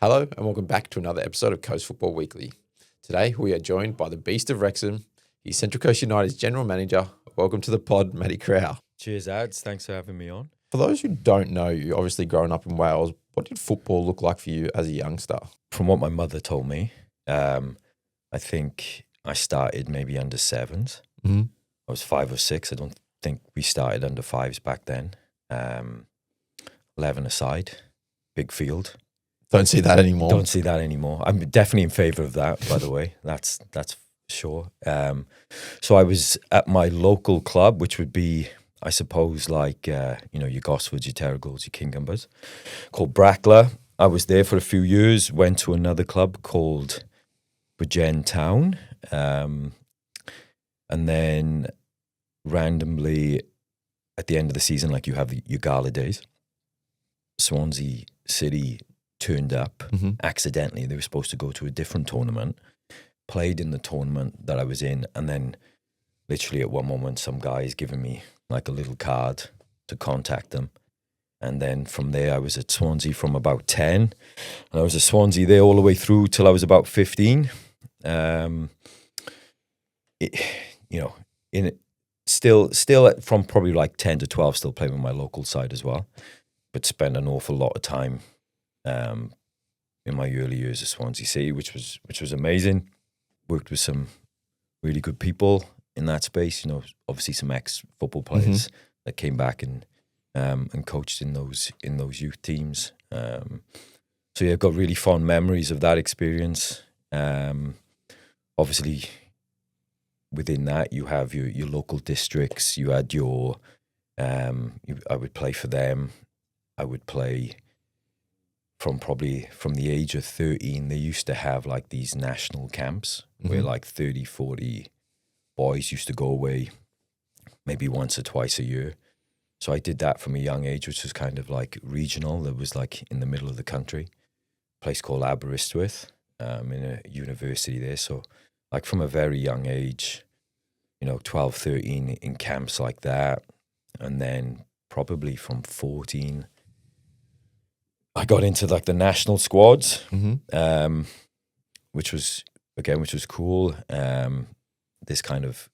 Hello and welcome back to another episode of Coast Football Weekly. Today we are joined by the Beast of Wrexham. He's Central Coast United's General Manager. Welcome to the pod, Matty Crowell. Cheers, Ads. Thanks for having me on. For those who don't know you, obviously growing up in Wales, what did football look like for you as a youngster? From what my mother told me, I think I started maybe under sevens. Mm-hmm. I was 5 or 6. I don't think we started under fives back then. 11 aside, big field. Don't see that anymore. Don't see that anymore. I'm definitely in favour of that, by the way. That's sure. So I was at my local club, which would be, I suppose, like, your Gosfords, your Terrigals, your Kingumbers, called Brackler. I was there for a few years, went to another club called Bridgend Town, and then randomly at the end of the season, like you have your gala days, Swansea City turned up accidentally. They were supposed to go to a different tournament, played in the tournament that I was in, and then literally at one moment some guy's giving me like a little card to contact them. And then from there I was at Swansea from about 10, and I was at Swansea there all the way through till I was about 15. Still from probably like 10 to 12 still playing with my local side as well, but spent an awful lot of time in my early years at Swansea City, which was amazing. Worked with some really good people in that space. Obviously some ex-football players that came back and coached in those youth teams. So yeah, I've got really fond memories of that experience. Obviously, within that you have your local districts. You had your, I would play for them. I would play from the age of 13, they used to have like these national camps where like 30, 40 boys used to go away maybe once or twice a year. So I did that from a young age, which was kind of like regional. That was like in the middle of the country, a place called Aberystwyth, in a university there. So like from a very young age, 12, 13 in camps like that. And then probably from 14, I got into like the national squads, which was cool. This kind of,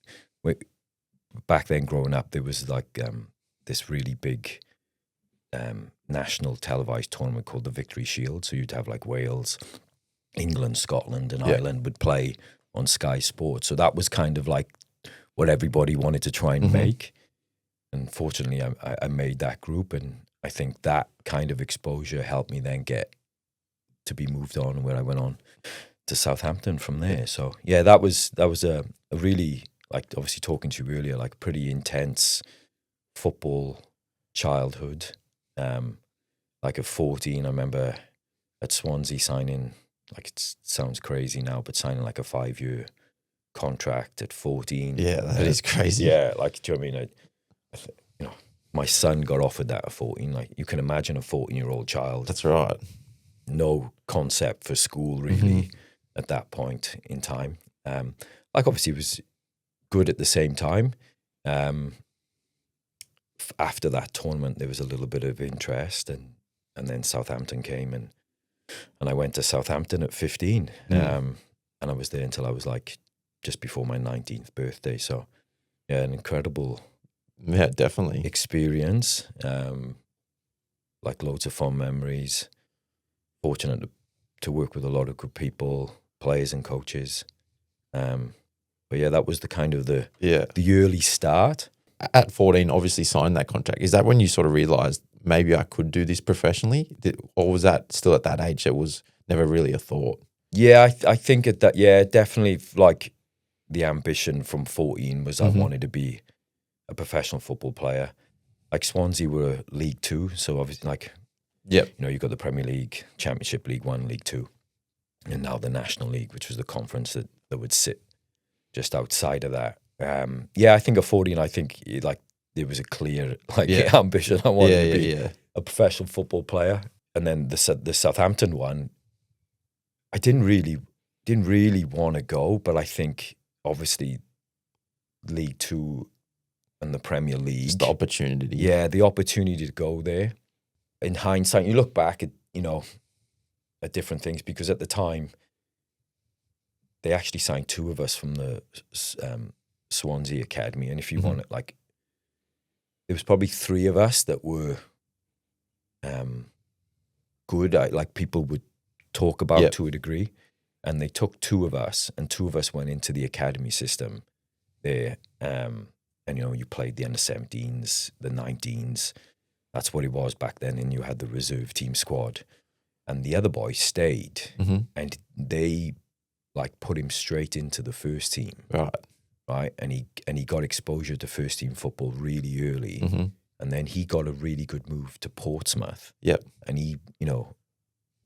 back then growing up, there was like this really big national televised tournament called the Victory Shield. So you'd have like Wales, England, Scotland, and Ireland would play on Sky Sports. So that was kind of like what everybody wanted to try and make. And fortunately, I made that group, and I think that kind of exposure helped me then get to be moved on, and where I went on to Southampton from there. So yeah, that was a really, like, obviously talking to you earlier, like pretty intense football childhood. Like at 14, I remember at Swansea signing, like it sounds crazy now, but signing like a 5-year contract at 14. Yeah, that is crazy. Yeah, like, do you know what I mean? My son got offered that at 14. Like, you can imagine a 14-year-old child. That's right. No concept for school really at that point in time. Like, obviously, it was good at the same time. After that tournament, there was a little bit of interest, and then Southampton came, and I went to Southampton at 15, and I was there until I was like just before my 19th birthday. So, yeah, an incredible. Yeah, definitely. Experience, like loads of fond memories. Fortunate to work with a lot of good people, players and coaches. But yeah, that was the kind of the early start. At 14, obviously signed that contract. Is that when you sort of realised maybe I could do this professionally? Or was that still at that age? It was never really a thought? Yeah, I think at that, definitely like the ambition from 14 was I wanted to be a professional football player. Like Swansea were League 2, so obviously like, you got the Premier League, Championship, League 1, League 2, and now the National League, which was the conference that would sit just outside of that. I think at 14, I think like there was a clear ambition. I wanted to be a professional football player. And then the Southampton one, I didn't really want to go, but I think obviously League 2 and the Premier League. Just the opportunity. Yeah, the opportunity to go there. In hindsight, you look back at, at different things, because at the time they actually signed 2 of us from the Swansea Academy, and if you want it, like, there was probably 3 of us that were good. Like, people would talk about to a degree, and they took 2 of us, and 2 of us went into the academy system there. And you played the under-17s, the 19s. That's what it was back then, and you had the reserve team squad. And the other boy stayed, and they like put him straight into the first team, right? And he got exposure to first team football really early, and then he got a really good move to Portsmouth. Yep, and he,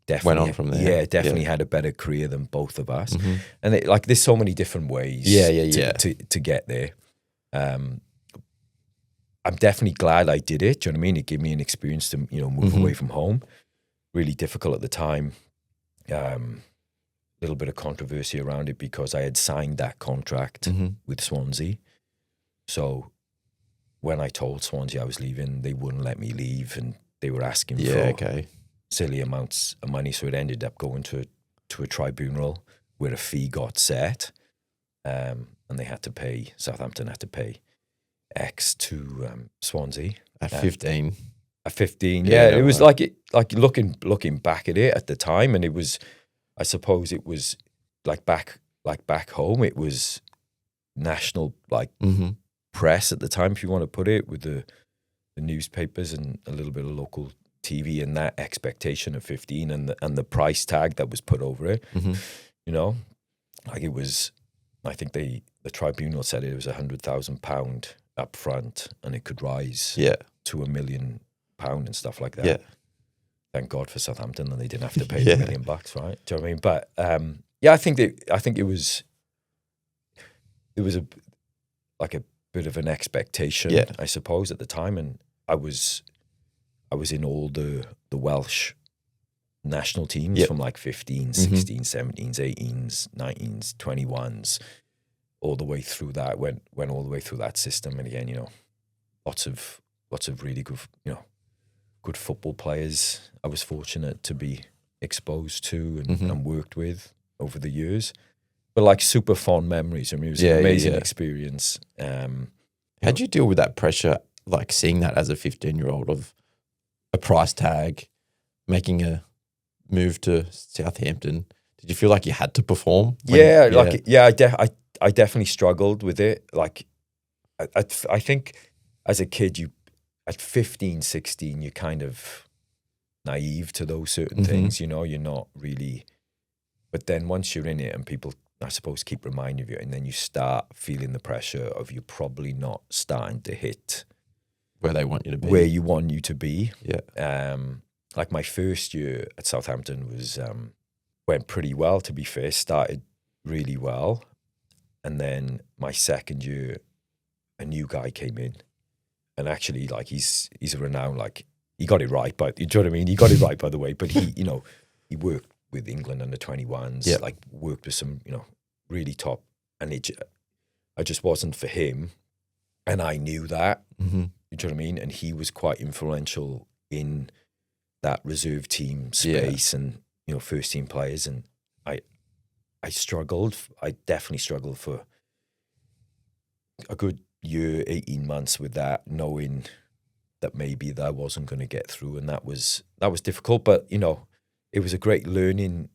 definitely went on from there. Yeah, definitely had a better career than both of us. And there's so many different ways. To get there. I'm definitely glad I did it. Do you know what I mean? It gave me an experience to move away from home. Really difficult at the time. Little bit of controversy around it because I had signed that contract with Swansea. So when I told Swansea I was leaving, they wouldn't let me leave, and they were asking for silly amounts of money. So it ended up going to a tribunal where a fee got set, and they had to pay. Southampton had to pay X to Swansea at 15. At 15, it was like looking back at it at the time, and it was. I suppose it was like back home. It was national press at the time, if you want to put it, with the newspapers and a little bit of local TV, and that expectation of 15 and the price tag that was put over it. Like it was. I think the tribunal said it was £100,000 up front, and it could rise to £1 million and stuff like that. Yeah. Thank God for Southampton, and they didn't have to pay $1 million, right? Do you know what I mean? But I think it was a bit of an expectation, I suppose, at the time, and I was in all the Welsh national teams from like 15, 16, 17s, 18s, 19s, 21s, all the way through that. Went all the way through that system, and again, lots of really good, good football players I was fortunate to be exposed to and worked with over the years. But like super fond memories. I mean, it was an amazing experience. How'd you deal with that pressure, like seeing that as a 15-year-old of a price tag, making a move to Southampton? Did you feel like you had to perform? I definitely struggled with it. Like, I think as a kid, at 15, 16, you're kind of naive to those certain things, you're not really, but then once you're in it and people, I suppose, keep reminding you, and then you start feeling the pressure of you probably not starting to hit where they want you to be, where you want you to be. Yeah. Like my first year at Southampton went pretty well, to be fair, started really well. And then my second year, a new guy came in. And actually, like he's a renowned, like he got it right, but you know what I mean? He got it right, by the way. But he, he worked with England under 21s, like worked with some, really top, and I just wasn't for him, and I knew that. You know what I mean? And he was quite influential in that reserve team space and first team players, and I struggled. I definitely struggled for a good year, 18 months with that, knowing that maybe that I wasn't going to get through, and that was difficult. But it was a great learning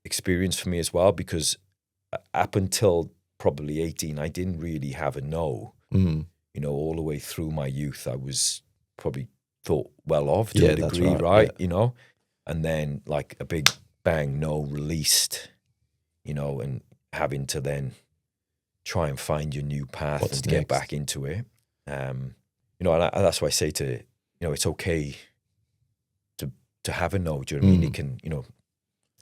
experience for me as well, because up until probably 18, I didn't really have a no. All the way through my youth, I was probably thought well of to a degree, right? Yeah. And then like a big bang no released, and having to then try and find your new path and to get back into it. And that's why I say to, it's okay to have a no. Do you know what I mean? It can,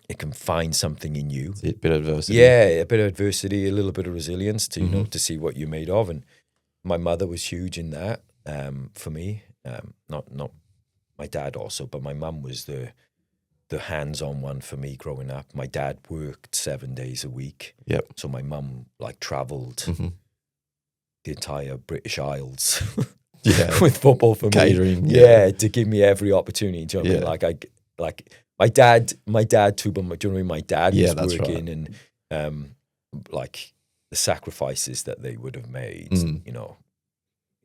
it can find something in you. A bit of adversity. Yeah, a bit of adversity, a little bit of resilience to, to see what you're made of. And my mother was huge in that for me. Not my dad also, but my mum was the hands-on one for me growing up. My dad worked 7 days a week. Yep. So my mum like travelled the entire British Isles with football for catering. me. Yeah, to give me every opportunity. Do you know what I mean? Like my dad too, but during my dad Yeah, was that's working, and like the sacrifices that they would have made, you know,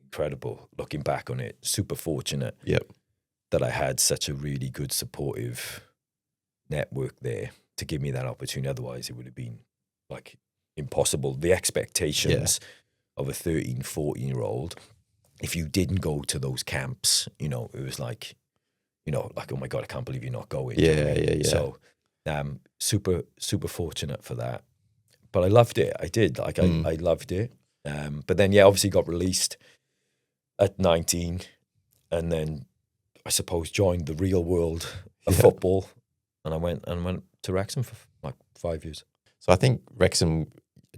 incredible. Looking back on it, super fortunate Yep. that I had such a really good supportive network there to give me that opportunity. Otherwise, it would have been like impossible. The expectations of a 13, 14-year-old, if you didn't go to those camps, you know, it was like, you know, like, oh my God, I can't believe you're not going. Do you know what I mean? So super, super fortunate for that. But I loved it. I did. Like, I loved it. But then, obviously got released at 19 and then I suppose joined the real world of football. And I went to Wrexham for like 5 years. So I think Wrexham,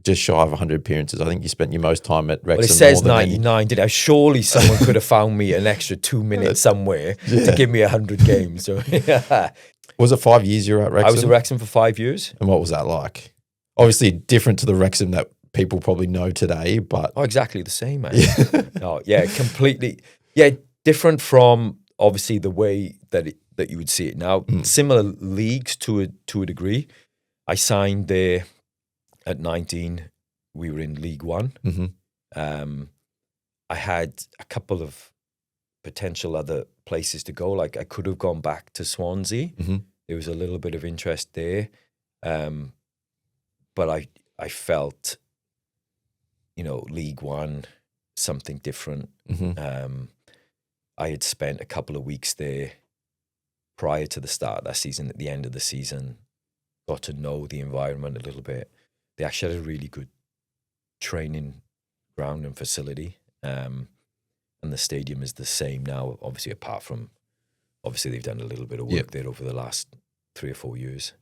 just shy of 100 appearances. I think you spent your most time at Wrexham. Well, it says 99, did I? Surely someone could have found me an extra 2 minutes somewhere to give me 100 games. So, Was it 5 years you were at Wrexham? I was at Wrexham for 5 years. And what was that like? Obviously different to the Wrexham that people probably know today, but... Oh, exactly the same, man. Completely. Yeah, different from obviously the way that you would see it now. Similar leagues to a degree. I signed there at 19. We were in League One. I had a couple of potential other places to go. Like I could have gone back to Swansea. There was a little bit of interest there. But I felt, you know, League One, something different. I had spent a couple of weeks there prior to the start of that season, at the end of the season, got to know the environment a little bit. They actually had a really good training ground and facility. And the stadium is the same now, obviously, apart from, obviously, they've done a little bit of work there over the last 3 or 4 years.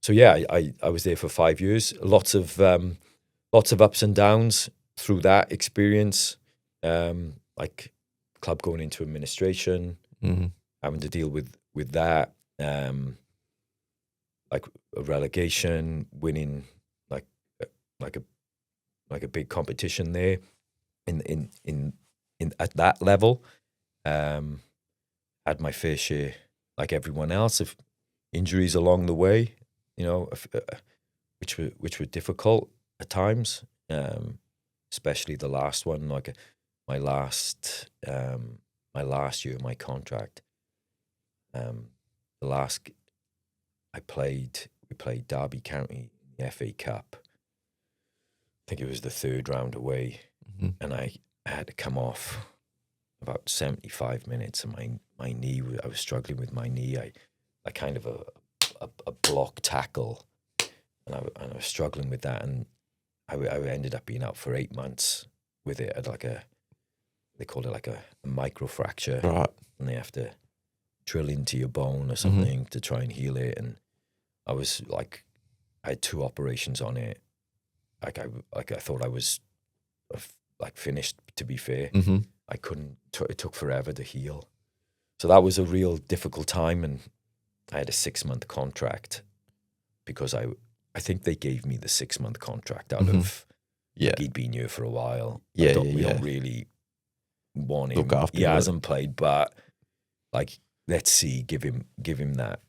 So, I was there for 5 years. Lots of ups and downs through that experience. Like club going into administration, having to deal with that. Like a relegation, winning like a big competition there in at that level. Had my fair share, like everyone else, of injuries along the way, you know, which were difficult at times, especially the last one. Like my last year of my contract, we played Derby County in the FA Cup. I think it was the third round away, and I had to come off about 75 minutes, and my knee, I was struggling with my knee. I kind of a block tackle, and I was struggling with that, and I ended up being out for 8 months with it. At they call it like a microfracture, Right. and they have to drill into your bone or something to try and heal it. And I was like, I had 2 operations on it. I thought I was like finished. To be fair, I couldn't. It took forever to heal. So that was a real difficult time, and I had a 6-month contract because I think they gave me the 6-month contract out of he'd been here for a while. We don't really want him. Look after he him. hasn't played, but like, let's see, give him that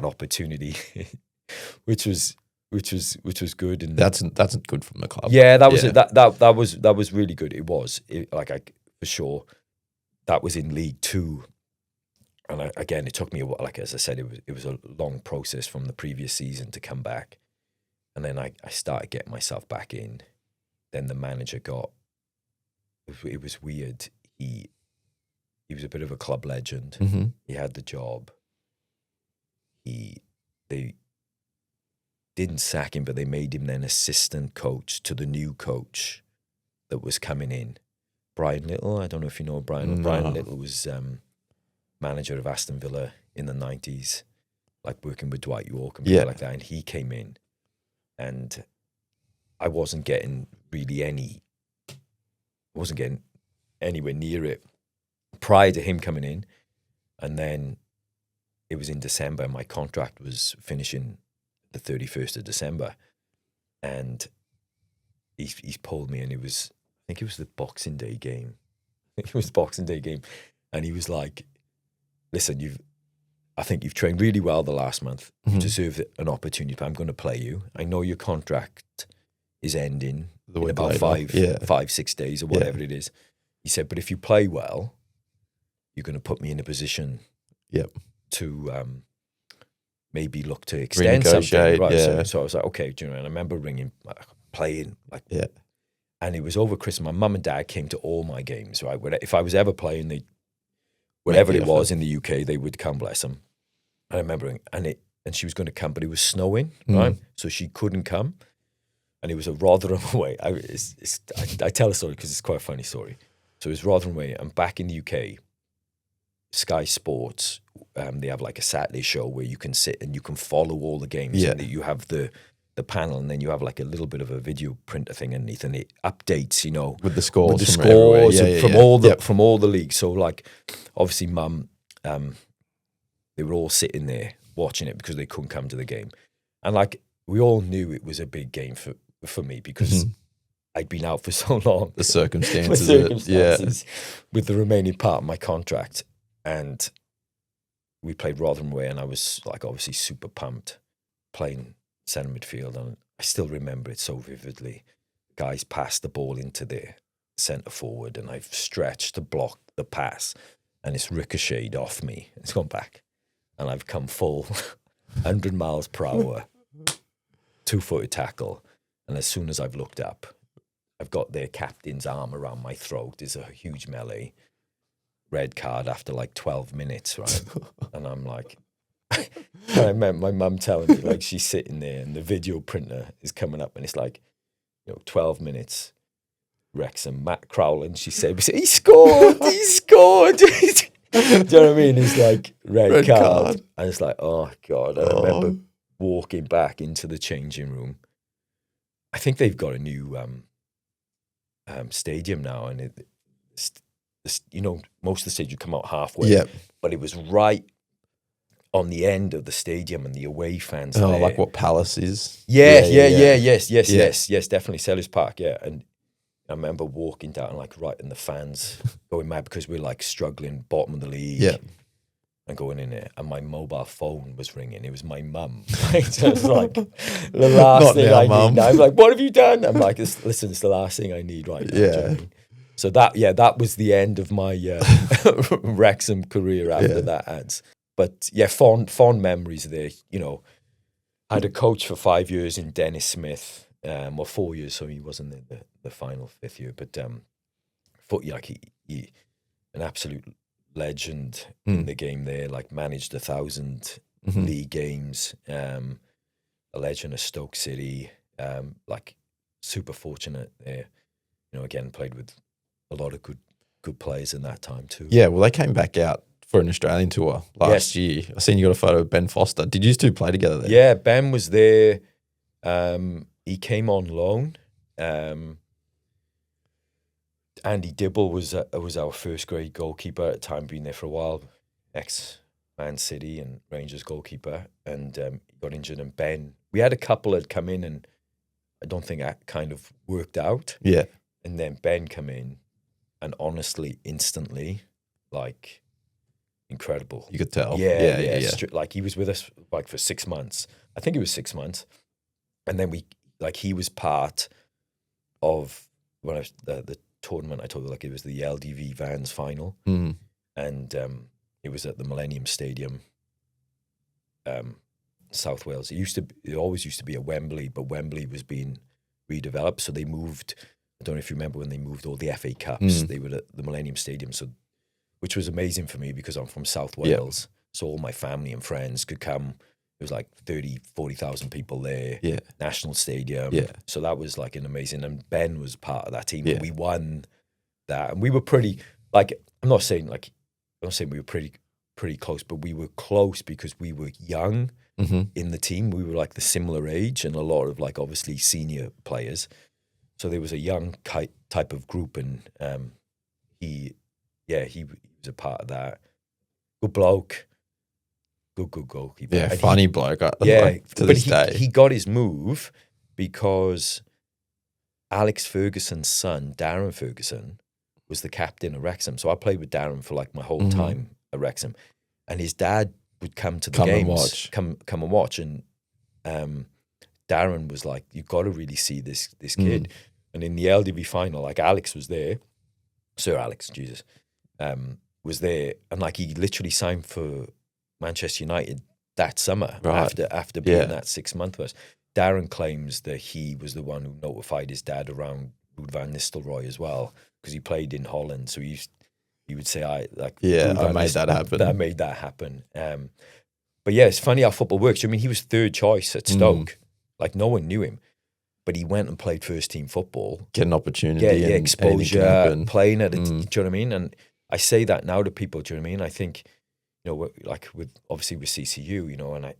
opportunity, which was good. And That's good from the club. Yeah, that was it. That was really good. It was for sure. That was in League Two, and again, it took me a while. Like as I said, it was a long process from the previous season to come back, and then I started getting myself back in. Then the manager got. It was weird. He was a bit of a club legend. He had the job. They didn't sack him, but they made him then assistant coach to the new coach that was coming in, Brian Little. I don't know if you know Brian. No. Brian Little was manager of Aston Villa in the 90s, like working with Dwight York and people like that. And he came in, and I wasn't getting anywhere near it prior to him coming in. And then it was in December, and my contract was finishing the 31st of December, and he's pulled me, and I think it was the Boxing Day game. And he was like, listen, I think you've trained really well the last month. You Mhm. deserve an opportunity, but I'm going to play you. I know your contract is ending The in week about later. 5-6 days or whatever it is. He said, but if you play well, you're going to put me in a position Yep. to maybe look to extend something. Renegotiate, Right. yeah. So I was like, okay, do you know, and I remember ringing, playing, Yeah. and it was over Christmas. My mum and dad came to all my games, right? If I was ever playing, whatever the it was effort. in the UK, they would come, bless them. I remember, and she was going to come, but it was snowing, Mm. right? So she couldn't come, and it was a Rotherham away. I tell a story because it's quite a funny story. So it was Rotherham away. I'm back in the UK. Sky Sports, they have like a Saturday show where you can sit and you can follow all the games. Yeah. And you have the panel, and then you have like a little bit of a video printer thing underneath, and it updates, you know, With the scores, with the from everywhere. scores from Yeah. all the Yep. from all the leagues. So like, obviously, Mum, they were all sitting there watching it because they couldn't come to the game, and like we all knew it was a big game for me because I'd been out for so long. The circumstances. With the remaining part of my contract, and we played Rotherham away, and I was like obviously super pumped playing centre midfield, and I still remember it so vividly. Guys passed the ball into the centre forward, and I've stretched to block the pass, and it's ricocheted off me. It's gone back, and I've come full 100 miles per hour, 2-footed tackle, and as soon as I've looked up, I've got their captain's arm around my throat. There's a huge melee. Red card after like 12 minutes, right? And I'm like, I remember my mum telling me, like, she's sitting there and the video printer is coming up and it's like, 12 minutes, Wrexham, Matt Crowell, and she said, he scored, he scored. Do you know what I mean? It's like red card. And it's like, oh God. I remember walking back into the changing room. I think they've got a new stadium now, and most of the stadium come out halfway. Yep. But it was right on the end of the stadium, and the away fans. Oh, there. like what Palace is? Yes, definitely Sellers Park. Yeah, and I remember walking down like right in the fans going mad because we're like struggling, bottom of the league. Yeah. And going in there, and my mobile phone was ringing. It was my mum. Right? So it's like the last thing I need. I'm like, what have you done? I'm like, listen, it's the last thing I need right now. Yeah. Do you know what I mean? So that was the end of my Wrexham career after that ads. But yeah, fond memories there. I had a coach for 5 years in Dennis Smith, or 4 years, so he wasn't in the final 5th year. But he an absolute legend in the game there, like managed 1,000 league games, a legend of Stoke City, like super fortunate there. Again, played with a lot of good players in that time too. Yeah, well, they came back out for an Australian tour last year. I seen you got a photo of Ben Foster. Did you two play together there? Yeah, Ben was there. He came on loan. Andy Dibble was our first grade goalkeeper at the time, been there for a while, ex-Man City and Rangers goalkeeper, and he got injured. And Ben, we had a couple that come in, and I don't think that kind of worked out. Yeah. And then Ben come in, and honestly, instantly, like, incredible. You could tell. Yeah. Like, he was with us like for 6 months. I think it was 6 months. And then he was part of when I was the tournament. I told you, like, it was the LDV Vans final. Mm. And it was at the Millennium Stadium, South Wales. It always used to be at Wembley, but Wembley was being redeveloped. So they moved, I don't know if you remember when they moved all the FA Cups, they were at the Millennium Stadium. So, which was amazing for me because I'm from South Wales. So all my family and friends could come. It was like 40,000 people there. Yeah. National Stadium. Yeah. So that was like an amazing, and Ben was part of that team. Yeah. We won that, and we were pretty, like, I'm not saying we were pretty close, but we were close because we were young in the team. We were like the similar age, and a lot of like obviously senior players. So there was a young type of group, and he was a part of that. Good bloke. Good goalkeeper. Yeah, and funny bloke. To this day. He got his move because Alex Ferguson's son, Darren Ferguson, was the captain of Wrexham. So I played with Darren for like my whole time at Wrexham. And his dad would come to the Come and games, watch. come and watch, and Darren was like, "You've got to really see this kid." And in the LDV final, like Alex was there, Sir Alex, Jesus, was there, and like he literally signed for Manchester United that summer after being that 6 month with us. Darren claims that he was the one who notified his dad around Ruud van Nistelrooy as well, because he played in Holland. So he would say, I made that happen. I made that happen. But yeah, it's funny how football works. I mean, he was third choice at Stoke. Like no one knew him, but he went and played first team football. Get an opportunity, get exposure, playing at it. Do you know what I mean? And I say that now to people. Do you know what I mean? I think, you know, like with CCU, you know, and I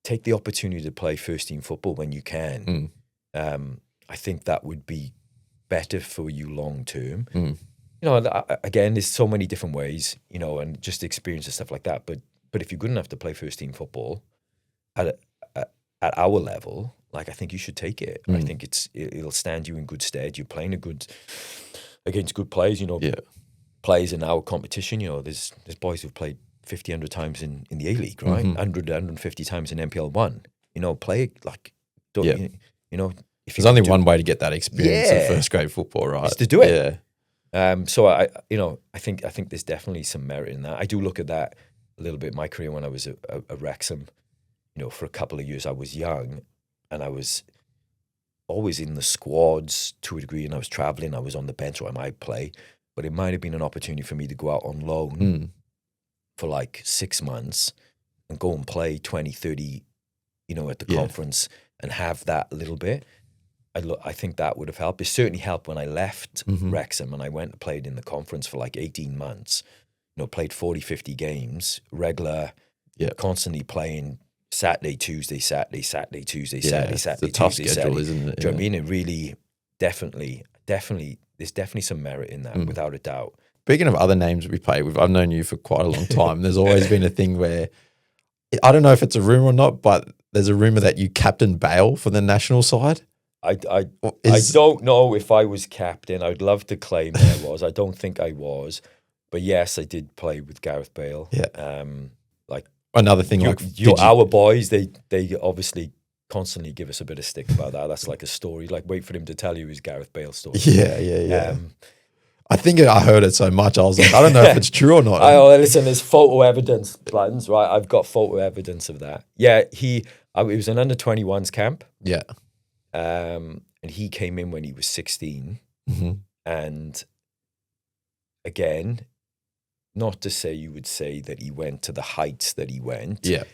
take the opportunity to play first team football when you can. I think that would be better for you long term. You know, again, there's so many different ways, you know, and just experience and stuff like that. But if you're good enough to play first team football at our level, like I think you should take it. I think it'll stand you in good stead. You're playing against good players, you know. Players in our competition, you know, there's boys who've played 50, 100 times in the A-League, right? 100, 150 times in NPL 1. You know, play like, you know. If there's only one way to get that experience in first grade football, right? Is to do it. So I think there's definitely some merit in that. I do look at that a little bit. My career when I was at Wrexham, you know, for a couple of years I was young, and I was always in the squads to a degree, and I was traveling. I was on the bench, or I might play, but it might have been an opportunity for me to go out on loan for like 6 months and go and play 20, 30, you know, at the conference and have that little bit. I think that would have helped. It certainly helped when I left Wrexham and I went and played in the conference for like 18 months. You know, played 40, 50 games, regular, constantly playing Saturday, Tuesday, Saturday, Saturday, Tuesday, Saturday, Saturday, it's a tough Tuesday, schedule, Saturday. isn't it? Do you know what I mean? It really, definitely, there's definitely some merit in that, without a doubt. Speaking of other names we played with, I've known you for quite a long time. There's always been a thing where, I don't know if it's a rumor or not, but there's a rumor that you captained Bale for the national side. I don't know if I was captain. I'd love to claim I was. I don't think I was. But yes, I did play with Gareth Bale. Yeah. Like another thing, our boys, they obviously constantly give us a bit of stick about that. That's like a story. Like wait for him to tell you his Gareth Bale story. Yeah. I think I heard it so much. I was like, I don't know if it's true or not. Listen, there's photo evidence, Buttons, right? I've got photo evidence of that. Yeah, it was an under-21s camp. Yeah. And he came in when he was 16. And again, not to say you would say that he went to the heights that he went. Yeah.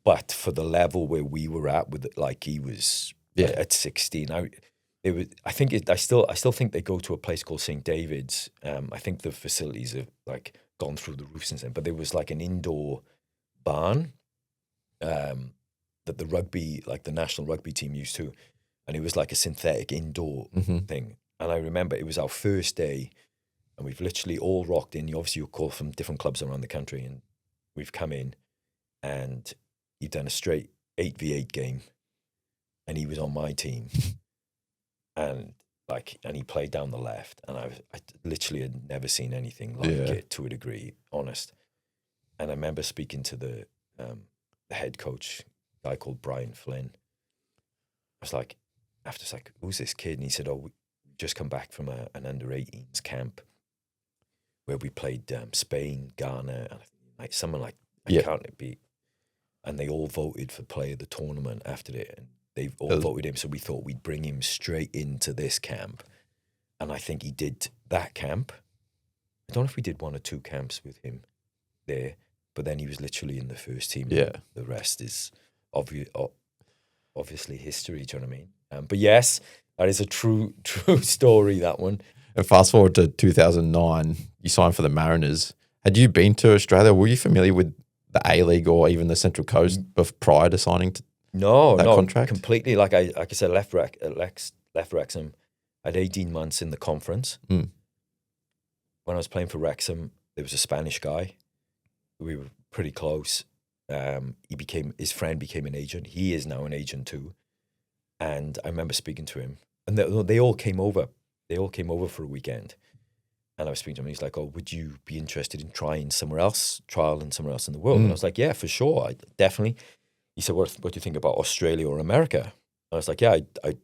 But for the level where we were at with it, like he was at 16. I still think they go to a place called St. David's. I think the facilities have like gone through the roof since then. But there was like an indoor barn that the rugby, like the national rugby team used to. And it was like a synthetic indoor thing. And I remember it was our first day, and we've literally all rocked in. Obviously, you're called from different clubs around the country, and we've come in, and he'd done a straight 8v8 game, and he was on my team, and he played down the left, and I literally had never seen anything like it to a degree, honest. And I remember speaking to the head coach, a guy called Brian Flynn. I was like, after it's like, who's this kid? And he said, we just come back from an under-18s camp where we played Spain, Ghana, and like someone like, I can't be. And they all voted for player of the tournament after it. And they all voted him. So we thought we'd bring him straight into this camp. And I think he did that camp. I don't know if we did 1 or 2 camps with him there, but then he was literally in the first team. Yeah. The rest is obviously history, do you know what I mean? But yes, that is a true story, that one. And fast forward to 2009, you signed for the Mariners. Had you been to Australia? Were you familiar with the A-League or even the Central Coast prior to signing that contract? Completely. Like I said, left Wrexham. I had 18 months in the conference. When I was playing for Wrexham, there was a Spanish guy. We were pretty close. His friend became an agent. He is now an agent too. And I remember speaking to him, and they all came over. They all came over for a weekend, And I was speaking to him, and he's like, "Oh, would you be interested in trial in somewhere else in the world?" And I was like, "Yeah, for sure, definitely." He said, "What do you think about Australia or America?" I was like, "Yeah, I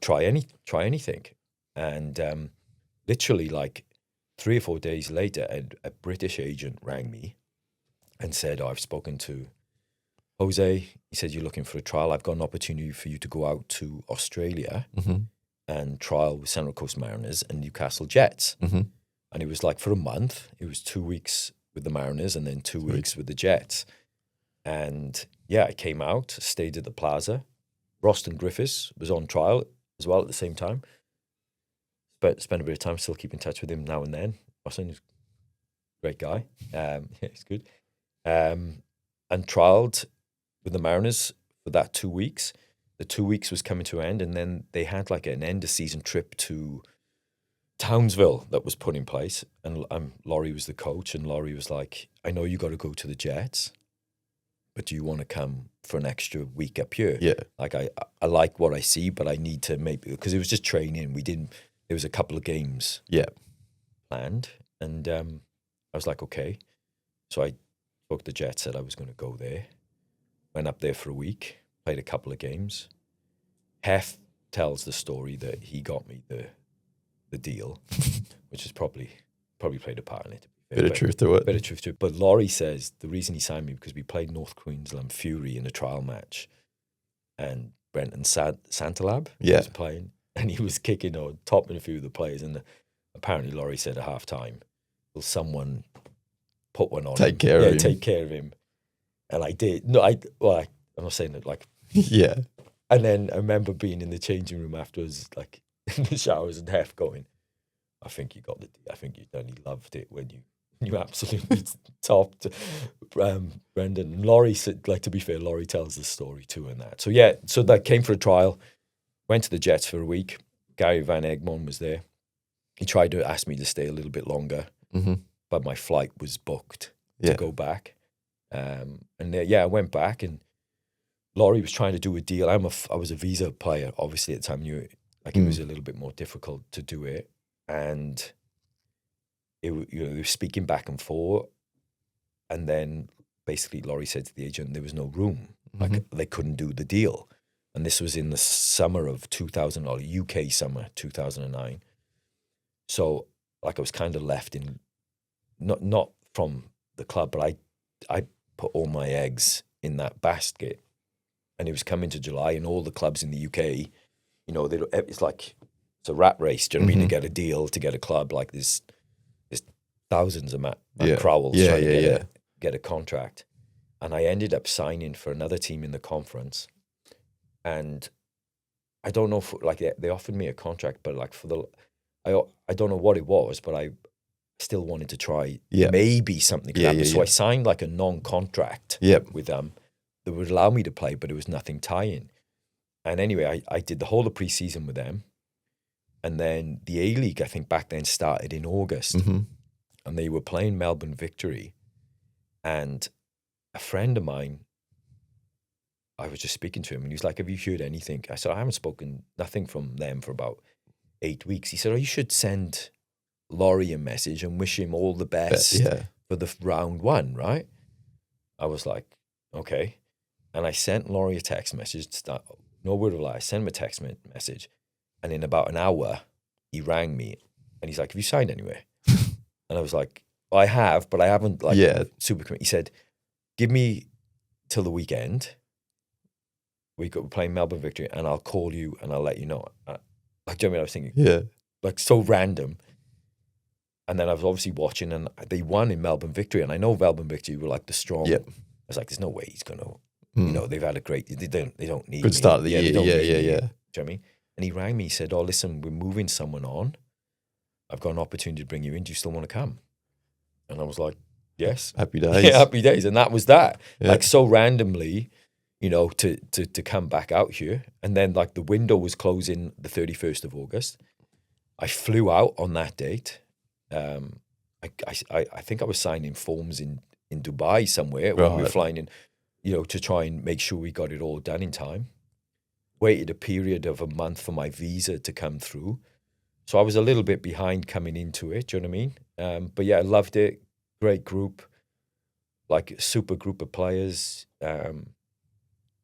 try anything." And literally, like 3 or 4 days later, a British agent rang me and said, "Oh, I've spoken to Jose." He said, "You're looking for a trial. I've got an opportunity for you to go out to Australia and trial with Central Coast Mariners and Newcastle Jets." And it was like for a month. It was 2 weeks with the Mariners and then 2 weeks with the Jets. And yeah, I came out, stayed at the Plaza. Roston Griffiths was on trial as well at the same time. But spent a bit of time, still keep in touch with him now and then. Roston is a great guy. Yeah, he's good. And trialed with the Mariners for that 2 weeks. The 2 weeks was coming to an end, and then they had like an end of season trip to Townsville that was put in place. And Laurie was the coach, and Laurie was like, "I know you got to go to the Jets, but do you want to come for an extra week up here?" Yeah. Like I like what I see, but I need to maybe, because it was just training. There was a couple of games planned, and I was like, okay. So I spoke to the Jets, said I was going to go there. Went up there for a week, played a couple of games. Hef tells the story that he got me the deal, which is probably played a part in it. Bit of truth to it. But Laurie says the reason he signed me because we played North Queensland Fury in a trial match, and Brenton Santalab was playing, and he was kicking or topping a few of the players, and apparently Laurie said at half time, "Will someone put one on take care of him?" And I did. No, I'm not saying that like yeah. And then I remember being in the changing room afterwards, like in the showers, and Hef going, "I think you got I think you done. He loved it when you absolutely topped Brendan." And Laurie said, like, to be fair, Laurie tells the story too and that. So yeah, so that came for a trial, went to the Jets for a week. Gary Van Egmond was there. He tried to ask me to stay a little bit longer, but my flight was booked to go back. And I went back, and Laurie was trying to do a deal. I was a visa player, obviously at the time. It was a little bit more difficult to do it, and they were speaking back and forth, and then basically Laurie said to the agent there was no room, like they couldn't do the deal, and this was in the summer of 2000, or UK summer 2009. So like I was kind of left in, not from the club, but I put all my eggs in that basket. And it was coming to July, and all the clubs in the UK, it's a rat race. Do you know what I mean? To get a deal, to get a club, like there's thousands of Matt Crowells trying to get a contract. And I ended up signing for another team in the conference. And I don't know if they offered me a contract, but like I don't know what it was, but I still wanted to try maybe something could happen. So I signed like a non-contract with them that would allow me to play, but it was nothing tying. And anyway, I did the whole of pre-season with them. And then the A-League, I think back then, started in August. And they were playing Melbourne Victory. And a friend of mine, I was just speaking to him, and he was like, "Have you heard anything?" I said, "I haven't spoken nothing from them for about 8 weeks." He said, "Oh, you should send Laurie a message and wish him all the best for the round one, right?" I was like, okay. And I sent Laurie a text message. No word of a lie. I sent him a text message. And in about an hour, he rang me. And he's like, "Have you signed anywhere?" And I was like, "I have, but I haven't super committed." He said, "Give me till the weekend. We're playing Melbourne Victory, and I'll call you and I'll let you know." Do you know what I mean? I was thinking, like so random. And then I was obviously watching, and they won in Melbourne Victory. And I know Melbourne Victory were like the strong. I was like, there's no way he's going to, they've had a great, they don't need good me. start of the year. Yeah. Do you know what I mean? And he rang me, he said, "Oh, listen, we're moving someone on. I've got an opportunity to bring you in. Do you still want to come?" And I was like, yes. Happy days. Yeah, happy days. And that was that. Like so randomly, to come back out here. And then like the window was closing the 31st of August. I flew out on that date. I think I was signing forms in Dubai somewhere when we were flying in, to try and make sure we got it all done in time. Waited a period of a month for my visa to come through. So I was a little bit behind coming into it. Do you know what I mean? But yeah, I loved it. Great group, like a super group of players. Yeah,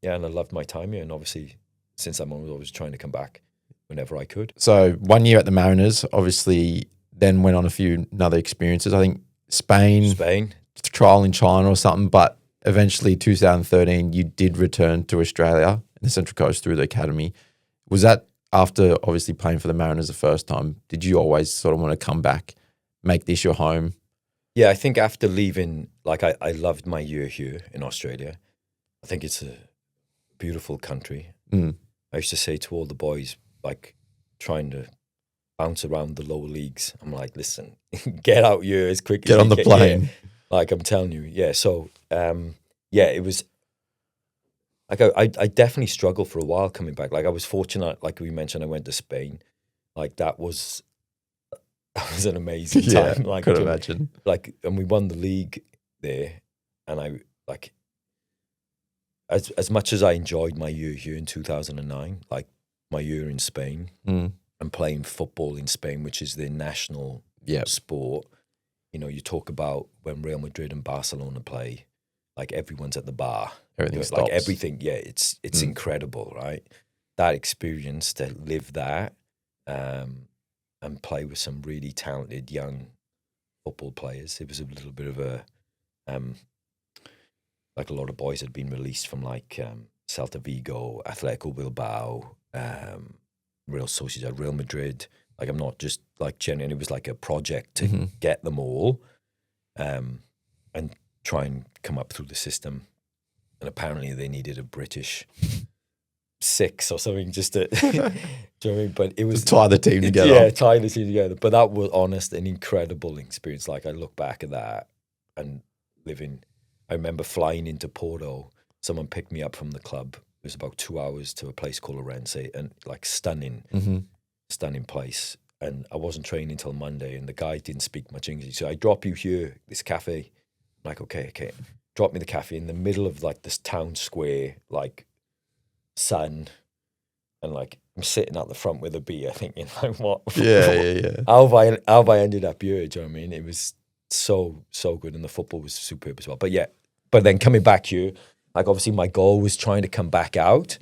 and I loved my time here. And obviously, since I'm always trying to come back whenever I could. So 1 year at the Mariners, obviously, then went on a few other experiences. I think Spain, trial in China or something, but eventually 2013, you did return to Australia and the Central Coast through the academy. Was that after obviously playing for the Mariners the first time? Did you always sort of want to come back, make this your home? Yeah, I think after leaving, like I loved my year here in Australia. I think it's a beautiful country. Mm. I used to say to all the boys, like trying to bounce around the lower leagues, I'm like, listen, get out here as quick as Get you on the can. plane. Yeah. Like I'm telling you, yeah. So, yeah, it was like I definitely struggled for a while coming back. Like I was fortunate, like we mentioned, I went to Spain. Like that was an amazing time. Yeah, Like could imagine. Like, and we won the league there, and I like as much as I enjoyed my year here in 2009, like my year in Spain and playing football in Spain, which is their national sport. You know, you talk about when Real Madrid and Barcelona play, like everyone's at the bar. Everything stops. Like everything, yeah, it's incredible, right? That experience to live that and play with some really talented young football players. It was a little bit of a like a lot of boys had been released from like Celta Vigo, Atletico Bilbao, Real Sociedad, Real Madrid. Like I'm not just like genuine. It was like a project to get them all, and try and come up through the system. And apparently they needed a British 6 or something just to. Do you know what I mean? But it was to tie the team together. Yeah, tie the team together. But that was honest, an incredible experience. Like I look back at that and living. I remember flying into Porto. Someone picked me up from the club. It was about 2 hours to a place called Orense, and like stunning place. And I wasn't training until Monday, and the guy didn't speak much English. So I drop you here, this cafe. I'm like, okay. Drop me the cafe in the middle of like this town square, like sun, and like I'm sitting at the front with a beer, thinking like, what? Yeah. How have I ended up here? Do you know what I mean? It was so good, and the football was superb as well. But then coming back here, like obviously my goal was trying to come back out.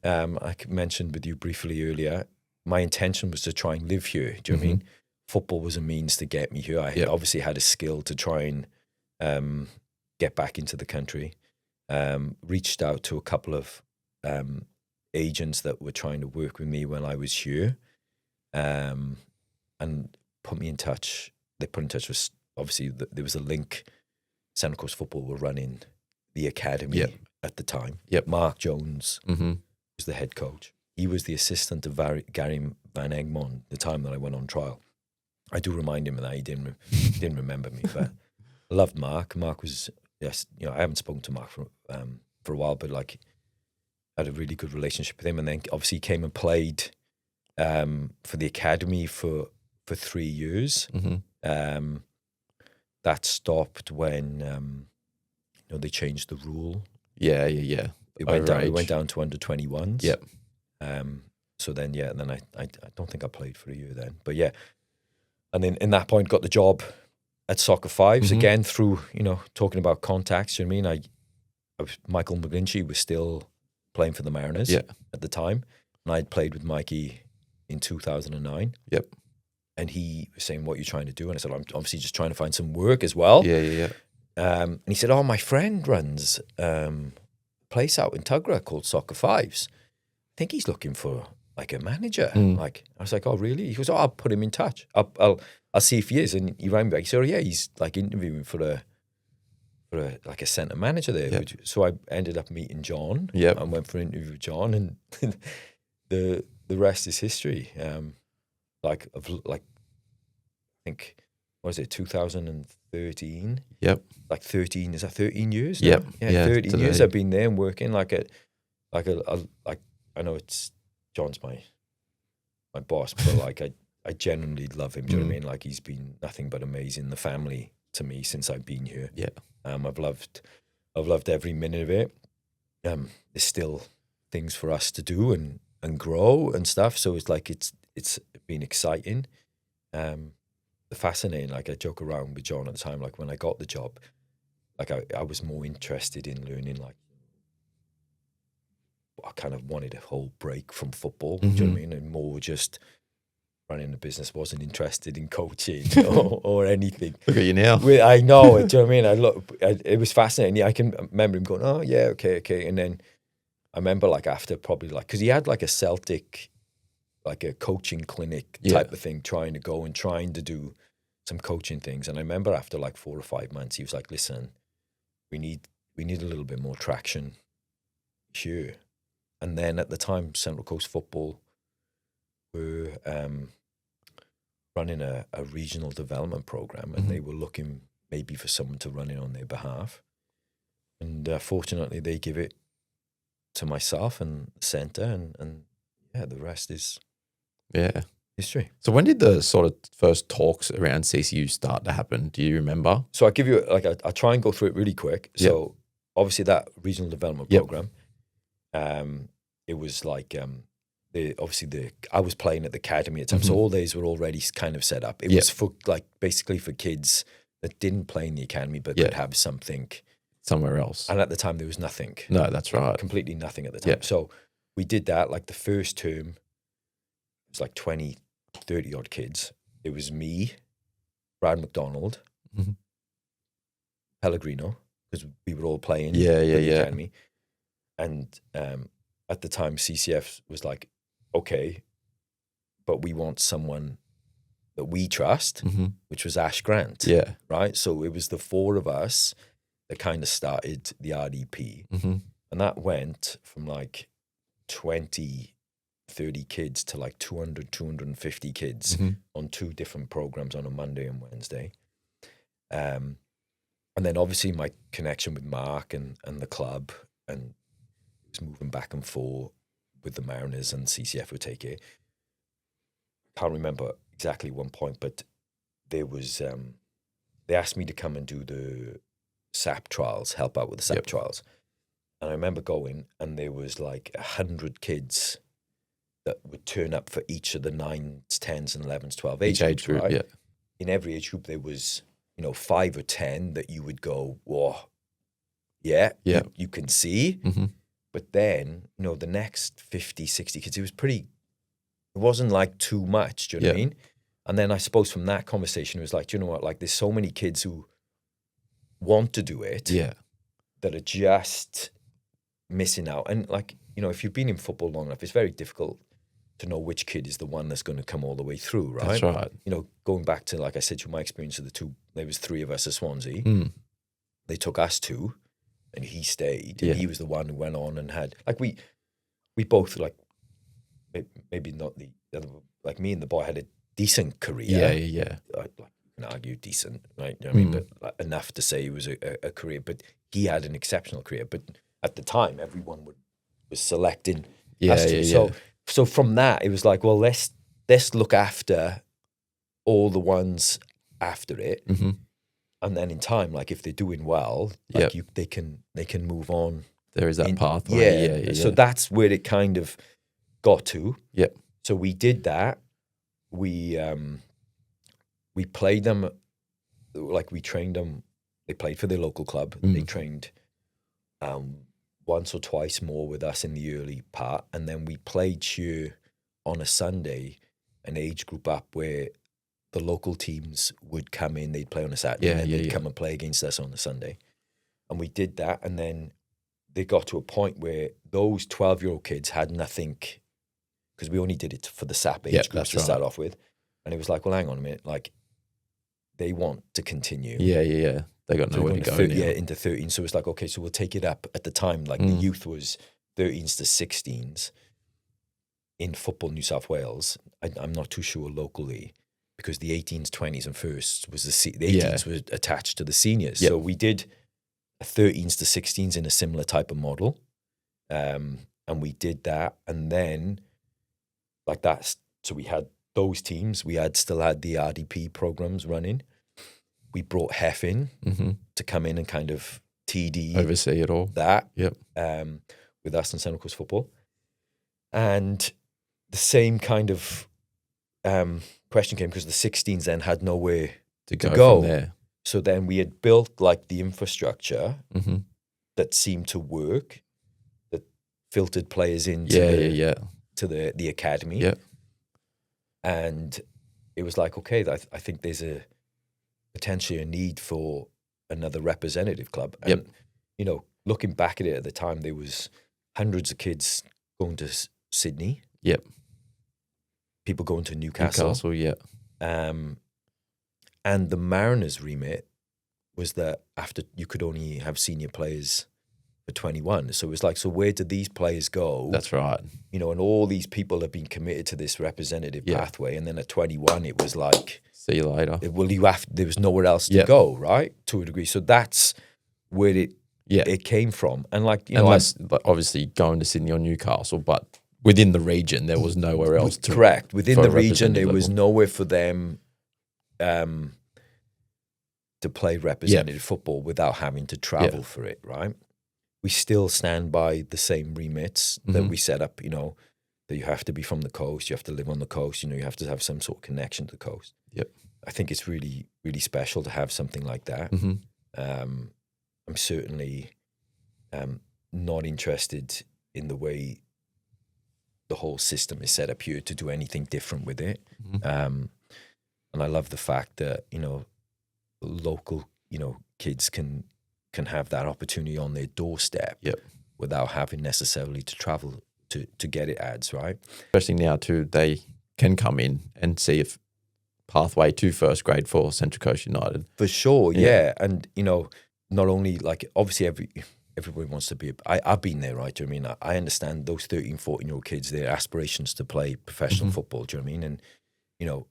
I mentioned with you briefly earlier, my intention was to try and live here. Do you know what I mean? Football was a means to get me here. I obviously had a skill to try and get back into the country. Reached out to a couple of agents that were trying to work with me when I was here, and put me in touch. They put in touch with, obviously, there was a link. Central Coast Football were running the academy at the time. Mark Jones was the head coach. He was the assistant of Gary Van Egmond the time that I went on trial. I do remind him of that. He didn't remember me, but I loved Mark. Mark was, yes, you know, I haven't spoken to Mark for a while, but like I had a really good relationship with him. And then obviously he came and played for the academy for 3 years. That stopped when you know, they changed the rule. Yeah. We went down to under 21s. Yep. So then, then I don't think I played for a year then. But yeah. And then in that point got the job at Soccer Fives again through, you know, talking about contacts. You know what I mean? Michael McGlinchey was still playing for the Mariners at the time. And I'd played with Mikey in 2009. Yep. And he was saying, what are you trying to do? And I said, I'm obviously just trying to find some work as well. Yeah. And he said, my friend runs a place out in Tugra called Soccer Fives. I think he's looking for like a manager. Like I was like, oh really? He goes, I'll put him in touch. I'll see if he is. And he rang me back. He said, he's like interviewing for a like a centre manager there. Yep. So I ended up meeting John. Yep. I went for an interview with John, and the rest is history. I think, what was it, 2013? Yep. Like 13, is that 13 years? Now? Yep. Yeah, 13 years I've been there and working like I know it's John's my boss, but like I genuinely love him. Do you know what I mean? Like he's been nothing but amazing. The family to me since I've been here. Yeah. I've loved every minute of it. There's still things for us to do and grow and stuff. So it's like it's been exciting. Fascinating. Like I joke around with John at the time. Like when I got the job, like I was more interested in learning. Like I kind of wanted a whole break from football. Do you know what I mean? And more just running a business. Wasn't interested in coaching or anything. Look at you now. I know. Do you know what I mean? It was fascinating. Yeah, I can remember him going, "Oh yeah, okay," and then I remember like after probably like because he had like a Celtic, like a coaching clinic type of thing, trying to do some coaching things. And I remember after like 4 or 5 months, he was like, "Listen, we need a little bit more traction here." And then at the time, Central Coast Football were running a regional development program, and they were looking maybe for someone to run it on their behalf. And fortunately, they give it to myself and the centre, and yeah, the rest is history. So when did the sort of first talks around CCU start to happen? Do you remember? So I give you like I try and go through it really quick. So obviously that regional development program, it was like I was playing at the academy at the time, so all days were already kind of set up. It was for like basically for kids that didn't play in the academy but could have something somewhere else. And at the time there was nothing. No, that's right. Completely nothing at the time. So we did that. Like the first term, it was like 20, 30 odd kids. It was me, Brad McDonald, Pellegrino, because we were all playing the academy. And at the time, CCF was like, okay, but we want someone that we trust, which was Ash Grant. Yeah. Right? So it was the 4 of us that kind of started the RDP. And that went from like 20, 30 kids to like 200, 250 kids on 2 different programs on a Monday and Wednesday. And then obviously my connection with Mark and the club, and it was moving back and forth with the Mariners, and CCF would take it. Can't remember exactly one point, but there was, they asked me to come and do the SAP trials, help out with the SAP trials. And I remember going, and there was like 100 kids that would turn up for each of the 9s, 10s, and 11s, 12 age group, right? In every age group, there was, 5 or 10 that you would go, whoa, you can see. But then, the next 50, 60 kids, it wasn't like too much, do you know what I mean? And then I suppose from that conversation, it was like, do you know what? Like there's so many kids who want to do it that are just missing out. And like, if you've been in football long enough, it's very difficult to know which kid is the one that's going to come all the way through, right? That's right. Going back to, like I said, to my experience of the 2, there was 3 of us at Swansea. They took us 2, and he stayed. And he was the one who went on and had, like we both, like, maybe not the other, like me and the boy had a decent career. Like, you can argue decent, right? You know what I mean? But like, enough to say it was a career. But he had an exceptional career. But at the time, everyone was selecting us to. So from that, it was like, well, let's look after all the ones after it, and then in time, like if they're doing well, like they can move on. There is that pathway. So that's where it kind of got to. So we did that. We played them, like we trained them. They played for their local club. They trained once or twice more with us in the early part, and then we played here on a Sunday, an age group up where the local teams would come in. They'd play on a Saturday, and then they'd come and play against us on a Sunday, and we did that. And then they got to a point where those 12-year-old kids had nothing, because we only did it for the SAP age groups to start off with, and it was like, well, hang on a minute, like they want to continue. They got nowhere to go now. Into 13. So it's like, okay, so we'll take it up. At the time, like the youth was 13s to 16s in Football New South Wales. I'm not too sure locally, because the 18s, 20s, and firsts was the 18s were attached to the seniors. So we did 13s to 16s in a similar type of model, and we did that, and then like that. So we had those teams. We still had the RDP programs running. We brought Hef in to come in and kind of TD oversee it all. That with us in Central Coast Football, and the same kind of question came because the 16s then had nowhere to to go go. from there. So then we had built like the infrastructure Mm-hmm. that seemed to work, that filtered players into Yeah. to the academy. Yeah. And it was like, okay, I think there's potentially a need for another representative club. And, you know, looking back at it at the time, there was hundreds of kids going to Sydney. Yep. People going to Newcastle. Yeah. And the Mariners' remit was that after you could only have senior players for 21. So it was like, so where did these players go? That's right. You know, and all these people have been committed to this representative pathway. And then at 21, it was like, see you later. Well, there was nowhere else to go, right? To a degree. So that's where it came from. And like, you know, unless obviously going to Sydney or Newcastle, but within the region, there was nowhere else to. Correct. Within the region, there was nowhere for them to play representative football without having to travel for it, right? We still stand by the same remits that we set up, you know, that you have to be from the coast, you have to live on the coast, you know, you have to have some sort of connection to the coast. Yep. I think it's really, really special to have something like that. Mm-hmm. I'm certainly not interested in the way the whole system is set up here to do anything different with it. Mm-hmm. And I love the fact that, you know, local, you know, kids can have that opportunity on their doorstep without having necessarily to travel to get it ads, right? Especially now too, they can come in and see a pathway to first grade for Central Coast United. For sure, yeah. And, you know, not only like, obviously everybody wants to be, I've been there, right? Do you know what I mean? I understand those 13, 14-year-old kids, their aspirations to play professional football, do you know what I mean? And, you know,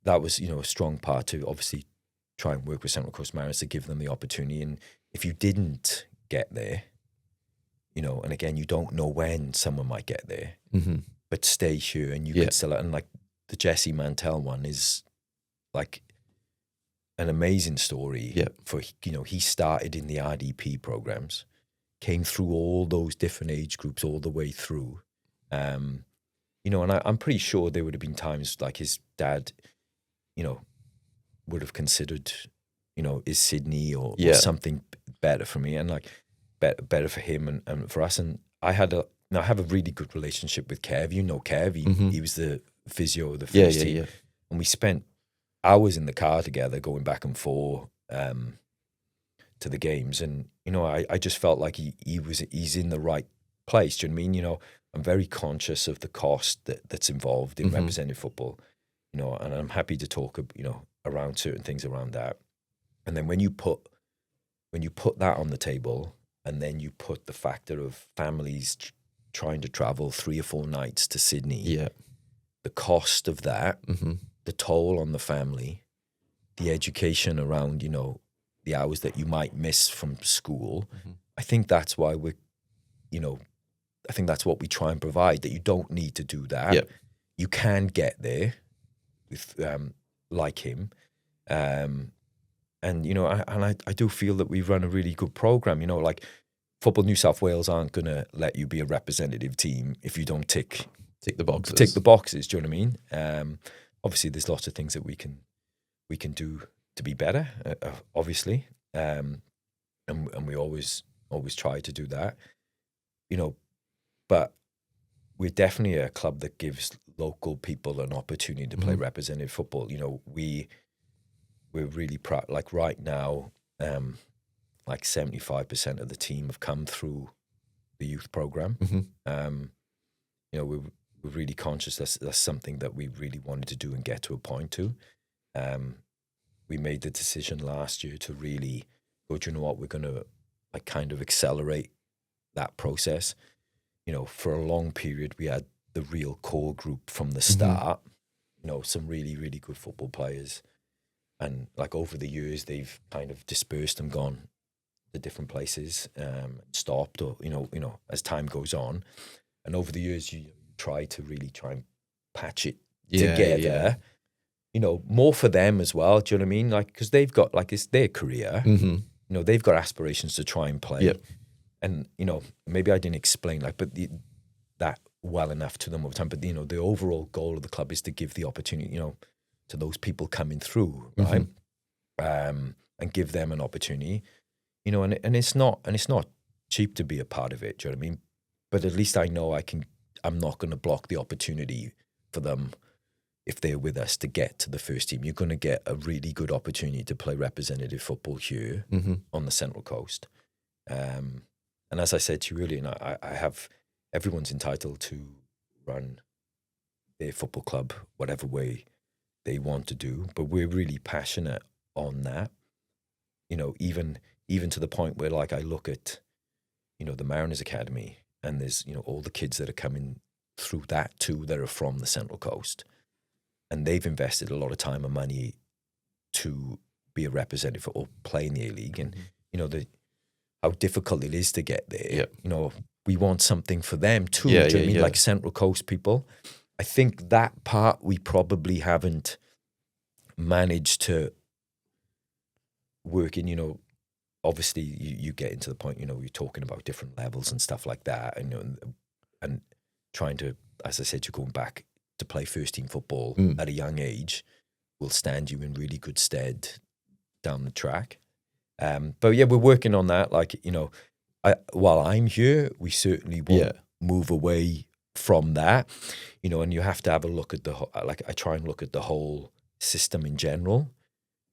that was, you know, a strong part to obviously try and work with Central Coast Mariners to give them the opportunity. And if you didn't get there, you know, and again, you don't know when someone might get there, but stay here and you could still, and like the Jesse Mantell one is like an amazing story for, you know, he started in the RDP programs, came through all those different age groups all the way through. You know, and I'm pretty sure there would have been times like his dad, you know, would have considered, you know, is Sydney or something better for me and like better for him and for us. And I have a really good relationship with Kev. You know Kev, he was the physio of the first team. Yeah. And we spent hours in the car together going back and forth to the games. And, you know, I just felt like he's in the right place. Do you know what I mean? You know, I'm very conscious of the cost that's involved in representative football, you know, and I'm happy to talk, you know, around certain things around that. And then when you put that on the table, and then you put the factor of families trying to travel 3 or 4 nights to Sydney, the cost of that, the toll on the family, the education around, you know, the hours that you might miss from school, I think that's why I think that's what we try and provide, that you don't need to do that. Yep. You can get there with like him. And, you know, I do feel that we run a really good program. You know, like Football New South Wales aren't going to let you be a representative team if you don't tick the boxes. Tick the boxes, do you know what I mean? Obviously, there's lots of things that we can do to be better, obviously. And we always try to do that, you know, but we're definitely a club that gives local people an opportunity to play representative football. You know, we're really proud. Like right now, like 75% of the team have come through the youth program. You know, we're really conscious that's something that we really wanted to do and get to a point to. We made the decision last year to really go, do you know what, we're going to like kind of accelerate that process. You know, for a long period, we had the real core group from the start, you know, some really, really good football players. And like over the years, they've kind of dispersed and gone to different places, stopped or, you know, as time goes on. And over the years, you try and patch it together, you know, more for them as well. Do you know what I mean? Like, because they've got, like, it's their career. You know, they've got aspirations to try and play. And, you know, maybe I didn't explain, like, but that well enough to them over time. But the overall goal of the club is to give the opportunity, to those people coming through, right? And give them an opportunity, and it's not cheap to be a part of it. Do you know what I mean? But at least I know I'm not going to block the opportunity for them if they're with us to get to the first team. You're going to get a really good opportunity to play representative football here on the Central Coast. And as I said to you earlier, I have everyone's entitled to run their football club whatever way they want to do, but we're really passionate on that. Even to the point where, like, I look at, the Mariners Academy, and there's, all the kids that are coming through that too that are from the Central Coast, and they've invested a lot of time and money to be a representative or play in the A-League, and how difficult it is to get there. Yep. We want something for them too. Yeah, do you know what I mean? yeah. Like Central Coast people. I think that part we probably haven't managed to work in. Obviously you get into the point, you're talking about different levels and stuff like that, and trying to, as I said, you're going back to play first team football at a young age will stand you in really good stead down the track. But yeah, we're working on that. Like, while I'm here, we certainly won't move away from that, and you have to have a look at I try and look at the whole system in general,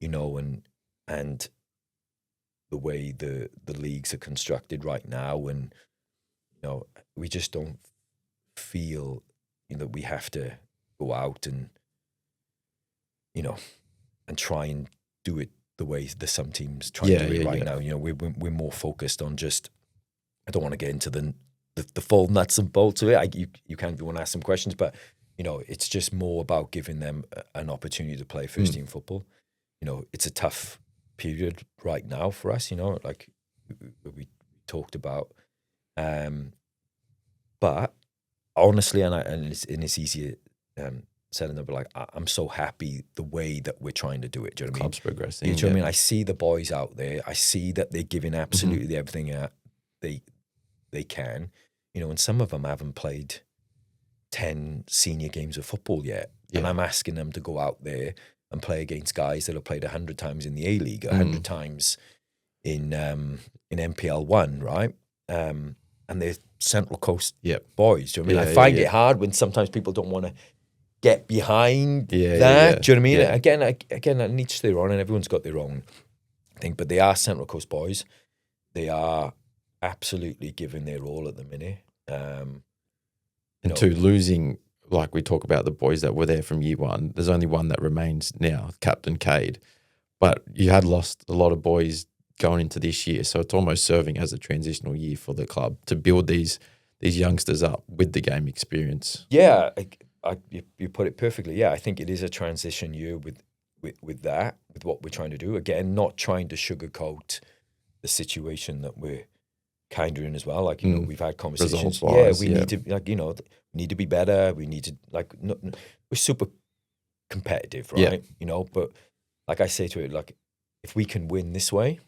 and the way the leagues are constructed right now, and we just don't feel that we have to go out and and try and do it the way some teams try to do it right now. We're more focused on just, I don't want to get into the full nuts and bolts of it. You can, if you want to ask some questions, but it's just more about giving them an opportunity to play first team football. It's a tough period right now for us, like we talked about. But honestly, and it's easier said than done, but like, I'm so happy the way that we're trying to do it. Do you know what I mean? Club's progressing. Do you know what I mean? I see the boys out there. I see that they're giving absolutely everything they can. And some of them haven't played 10 senior games of football yet. And I'm asking them to go out there and play against guys that have played 100 times in the A-League, 100 times in MPL 1, right? And they're Central Coast boys. Do you know what I mean? I find it hard when sometimes people don't want to get behind that. Do you know what I mean? Yeah. Again, and each their own, and everyone's got their own thing, but they are Central Coast boys. They are absolutely giving their all at the minute. And to losing, like we talk about the boys that were there from year one, there's only one that remains now, Captain Cade. But you had lost a lot of boys going into this year, so it's almost serving as a transitional year for the club to build these youngsters up with the game experience. Yeah, you put it perfectly. Yeah, I think it is a transition year with that, with what we're trying to do. Again, not trying to sugarcoat the situation that we're kind of in as well. Like, we've had conversations. Results-wise, we need to, like, we need to be better. We need to, like, we're super competitive, right? But like I say to it, like, if we can win this way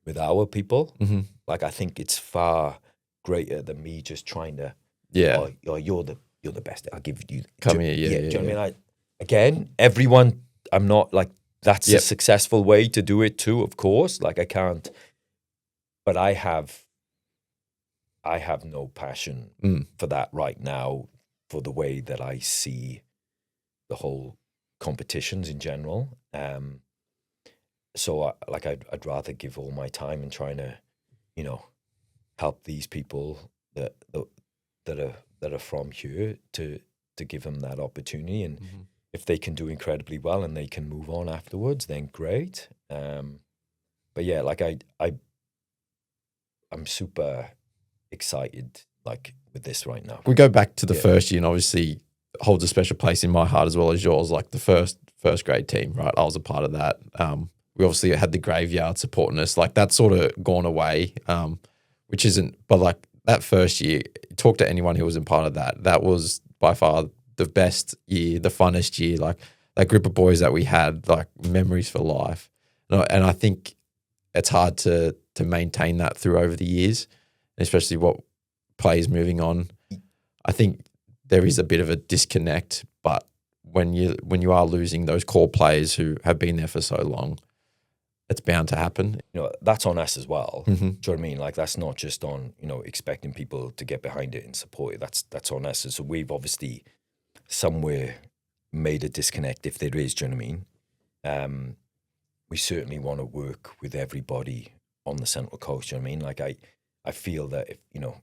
with our people, like, I think it's far greater than me just trying to, oh, you're the best. I'll give you. Come here, do you know what I mean? Again, everyone, I'm not like, that's a successful way to do it too, of course. Like, I can't, but I have no passion for that right now, for the way that I see the whole competitions in general. So I'd rather give all my time and trying to, help these people that are from here to give them that opportunity. And if they can do incredibly well and they can move on afterwards, then great. But yeah, like I'm super excited, like, with this right now. We go back to the first year, and obviously holds a special place in my heart as well as yours. Like the first grade team, right? I was a part of that. We obviously had the graveyard supporting us. Like, that's sort of gone away, which isn't. But like that first year, talk to anyone who was in part of that. That was by far the best year, the funnest year. Like that group of boys that we had, like memories for life. And I think it's hard to maintain that through over the years, especially what players moving on. I think there is a bit of a disconnect, but when you are losing those core players who have been there for so long, it's bound to happen. You know, that's on us as well. Mhm. Do you know what I mean? Like, that's not just on, you know, expecting people to get behind it and support it. That's on us. And so we've obviously somewhere made a disconnect, if there is. Do you know what I mean? We certainly want to work with everybody on the Central Coast. Do you know what I mean? Like, I feel that if, you know,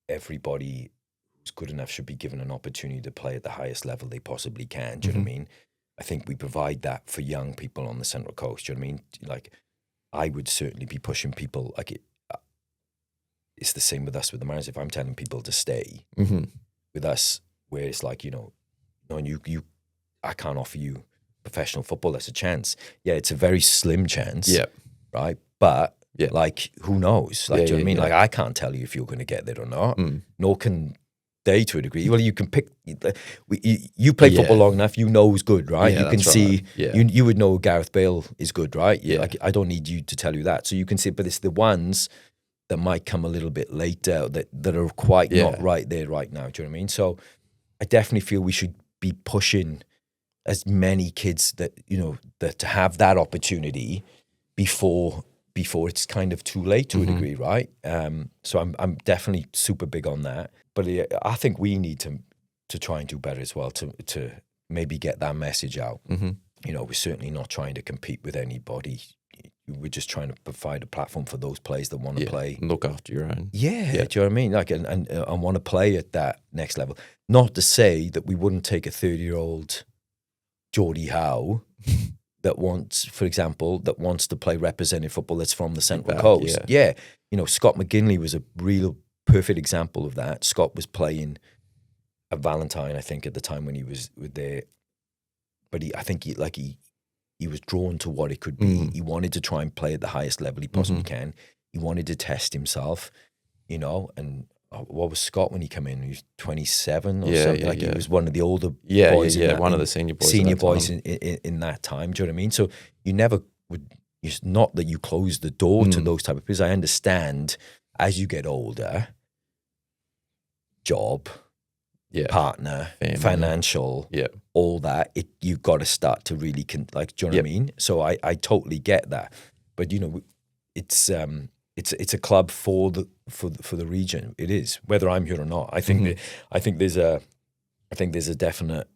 everybody who's good enough should be given an opportunity to play at the highest level they possibly can. Do you know what I mean? I think we provide that for young people on the Central Coast. Do you know what I mean? Like, I would certainly be pushing people. Like, it's the same with us with the Mariners. If I'm telling people to stay with us, where it's like, you know, and I can't offer you professional football. That's a chance. Yeah, it's a very slim chance. Yeah. Right. But Yeah. like, who knows? Like, do you know what I mean? Like, I can't tell you if you're going to get there or not. Nor can they, to a degree. Well, you can pick. You play football long enough, you know who's good, right? Yeah, you can that's see. right. Yeah. You would know Gareth Bale is good, right? Yeah. Like, I don't need you to tell you that. So you can see, but it's the ones that might come a little bit later that are quite not right there right now. Do you know what I mean? So I definitely feel we should be pushing as many kids that, you know, that to have that opportunity before it's kind of too late to a degree, right? So I'm definitely super big on that. But I think we need to try and do better as well to maybe get that message out. You know, we're certainly not trying to compete with anybody. We're just trying to provide a platform for those players that want to play. Look after your own. Yeah, do you know what I mean? Like, and want to play at that next level. Not to say that we wouldn't take a 30-year-old Geordie Howe that wants, for example, that wants to play representative football that's from the Central Coast. Yeah. You know, Scott McGinley was a real perfect example of that. Scott was playing at Valentine, I think, at the time when he was there. But I think he was drawn to what it could be. He wanted to try and play at the highest level he possibly can. He wanted to test himself, you know. And what was Scott when he came in? He was 27 or something. Like, he was one of the older boys. One of the senior boys. Senior boys in that time. Do you know what I mean? So you never would. It's not that you close the door to those type of people. I understand as you get older, job, partner, family, financial, all that, you've got to start to really, do you know what I mean? So I totally get that. But, you know, it's a club for the region. It is, whether I'm here or not. I think there's a definite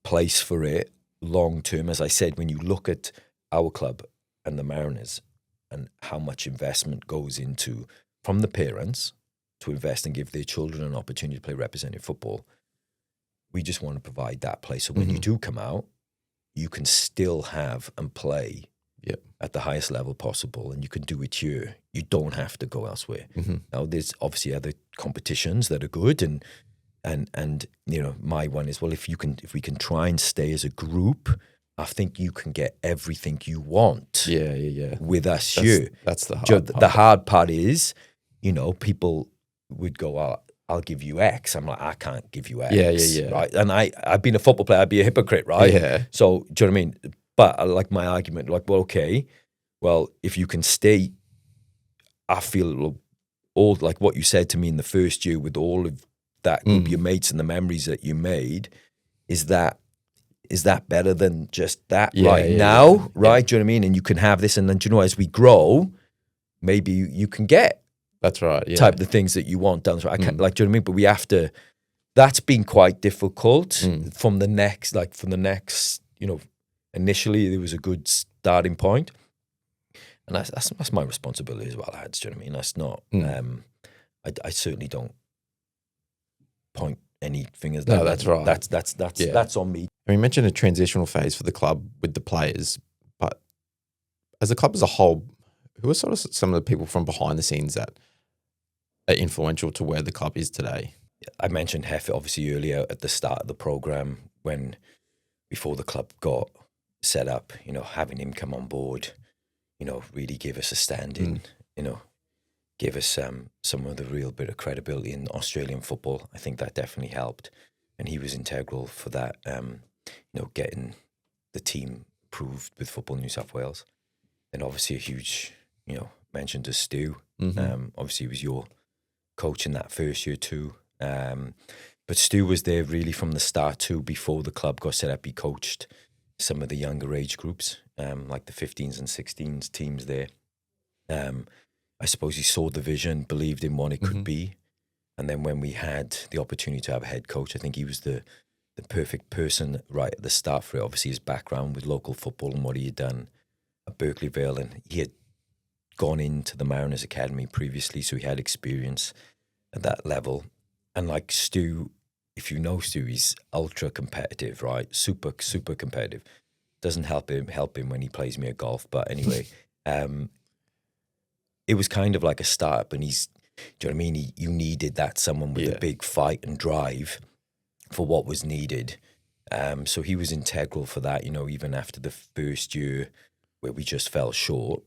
place for it long term. As I said, when you look at our club and the Mariners and how much investment goes into from the parents to invest and give their children an opportunity to play representative football, we just want to provide that place. So when you do come out, you can still have and play at the highest level possible, and you can do it here. You don't have to go elsewhere. Now, there's obviously other competitions that are good, and you know, my one is, well, if we can try and stay as a group, I think you can get everything you want. With us here. That's the hard part. The hard part is, you know, people would go, oh, I'll give you X. I'm like, I can't give you X. Right. And I've been a football player, I'd be a hypocrite, right? Yeah. So, do you know what I mean? But I like my argument, like, well, okay, well, if you can stay, I feel all like what you said to me in the first year with all of that group, your mates and the memories that you made, is that better than just that now? Right? Do you know what I mean? And you can have this, and then, do you know, as we grow, maybe you can get type the things that you want done. So I can't, like, do you know what I mean? But we have to. That's been quite difficult from the next, you know. Initially, there was a good starting point, and that's my responsibility as well, lads. Do you know what I mean? That's not. I certainly don't point any fingers. No, that's right. That's on me. I mean, you mentioned a transitional phase for the club with the players, but as a club as a whole, who are sort of some of the people from behind the scenes that are influential to where the club is today? I mentioned Heffett obviously earlier at the start of the program before the club got set up. You know, having him come on board, you know, really give us a standing. You know, give us some of the real bit of credibility in Australian football. I think that definitely helped, and he was integral for that. You know, getting the team approved with Football New South Wales, and obviously a huge, you know, mention to Stu. Obviously he was your coach in that first year too. But Stu was there really from the start too. Before the club got set up, he coached some of the younger age groups, like the 15s and 16s teams there. I suppose he saw the vision, believed in what it could be. And then when we had the opportunity to have a head coach, I think he was the perfect person right at the start for it. Obviously, his background with local football and what he had done at Berkeley Vale, and he had gone into the Mariners Academy previously, so he had experience at that level. And like Stu, if you know Stu, he's ultra competitive, right? Super competitive. Doesn't help him when he plays me at golf. But anyway, it was kind of like a startup, and he's, do you know what I mean? You needed that someone with a big fight and drive for what was needed. So he was integral for that, even after the first year where we just fell short.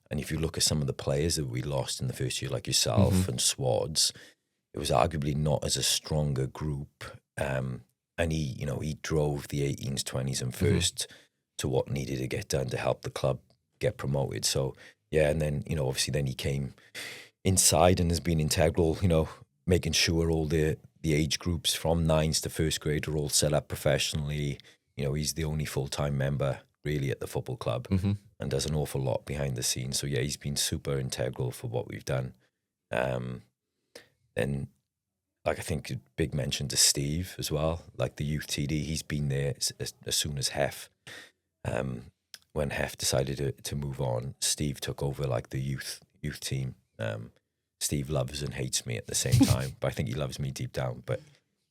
And if you look at some of the players that we lost in the first year, like yourself and Swads, it was arguably not as a stronger group. And he drove the 18s, 20s and first to what needed to get done to help the club get promoted. So, yeah, and then, obviously then he came inside and has been integral, making sure all the age groups from 9s to first grade are all set up professionally. He's the only full-time member really at the football club and does an awful lot behind the scenes. So yeah, he's been super integral for what we've done. Then, like, I think a big mention to Steve as well, like the youth TD. He's been there as soon as Hef. When Hef decided to move on, Steve took over like the youth team. Steve loves and hates me at the same time, but I think he loves me deep down. But,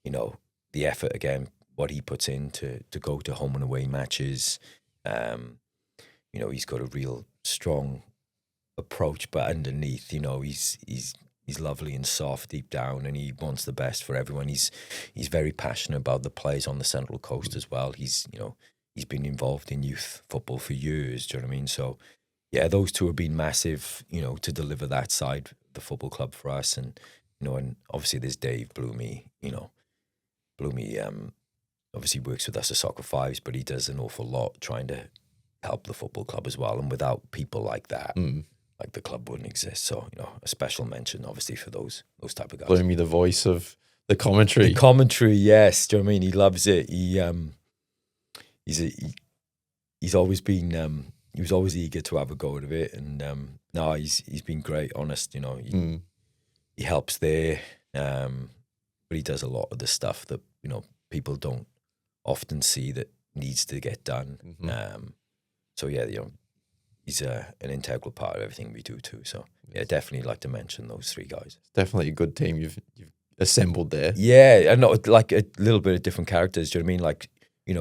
the effort, again, what he puts in to go to home and away matches, he's got a real strong approach, but underneath, he's lovely and soft deep down, and he wants the best for everyone. He's very passionate about the players on the Central Coast as well. He's been involved in youth football for years, do you know what I mean? So, yeah, those two have been massive, to deliver that side of the football club for us. And, and obviously there's Dave Bloomy, obviously works with us at Soccer Fives, but he does an awful lot trying to help the football club as well. And without people like that, like the club wouldn't exist. So, a special mention, obviously, for those type of guys. Bloomy, the voice of the commentary. The commentary, yes. Do you know what I mean? He loves it. He's always been he was always eager to have a go at it, and he's been great, honest. He helps there, but he does a lot of the stuff that people don't often see that needs to get done. So yeah, he's an integral part of everything we do too. So yeah, definitely like to mention those three guys. Definitely a good team you've assembled there. Yeah, and not like a little bit of different characters. Do you know what I mean? Like,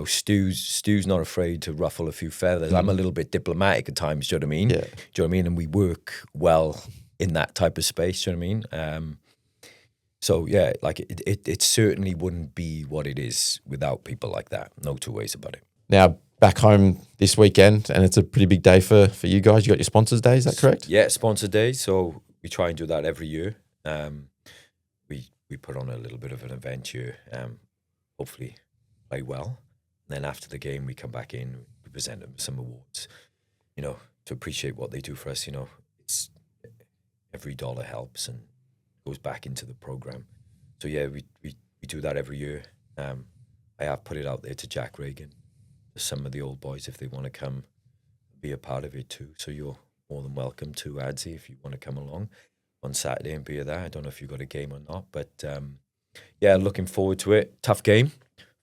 Stu's not afraid to ruffle a few feathers. I'm a little bit diplomatic at times, do you know what I mean? Yeah. Do you know what I mean? And we work well in that type of space, do you know what I mean? So yeah, like it certainly wouldn't be what it is without people like that. No two ways about it. Now, back home this weekend, and it's a pretty big day for you guys. You got your sponsors day, is that correct? Yeah, sponsor day. So we try and do that every year. We put on a little bit of an event here. Hopefully play well. And then after the game, we come back in, we present them some awards, to appreciate what they do for us. It's every dollar helps and goes back into the program. So yeah, we do that every year. I have put it out there to Jack Reagan, to some of the old boys, if they want to come be a part of it too. So you're more than welcome to, Adzi, if you want to come along on Saturday and be there. I don't know if you've got a game or not, but yeah, looking forward to it. Tough game.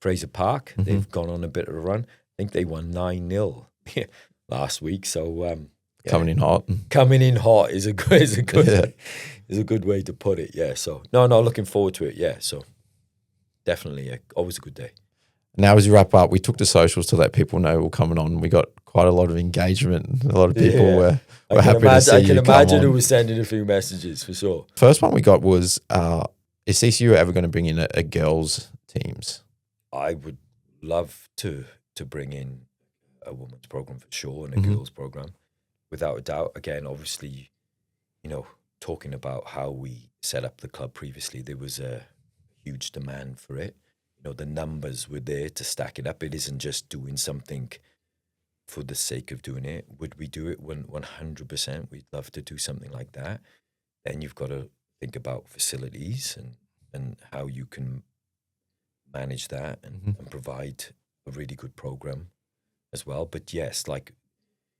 Fraser Park, they've gone on a bit of a run. I think they won 9-0 last week. So yeah. Coming in hot. Coming in hot is a good way to put it. Yeah. So no, looking forward to it. Yeah. So definitely, always a good day. Now, as we wrap up, we took to socials to let people know we're coming on. We got quite a lot of engagement. A lot of people were happy to see you. I can imagine who was sending a few messages for sure. First one we got was, is CCU ever going to bring in a girls' teams? I would love to bring in a women's program for sure and a girls' program, without a doubt. Again, obviously, talking about how we set up the club previously, there was a huge demand for it. The numbers were there to stack it up. It isn't just doing something for the sake of doing it. Would we do it 100%? We'd love to do something like that. Then you've got to think about facilities and and how you can manage that and provide a really good program as well. But yes, like,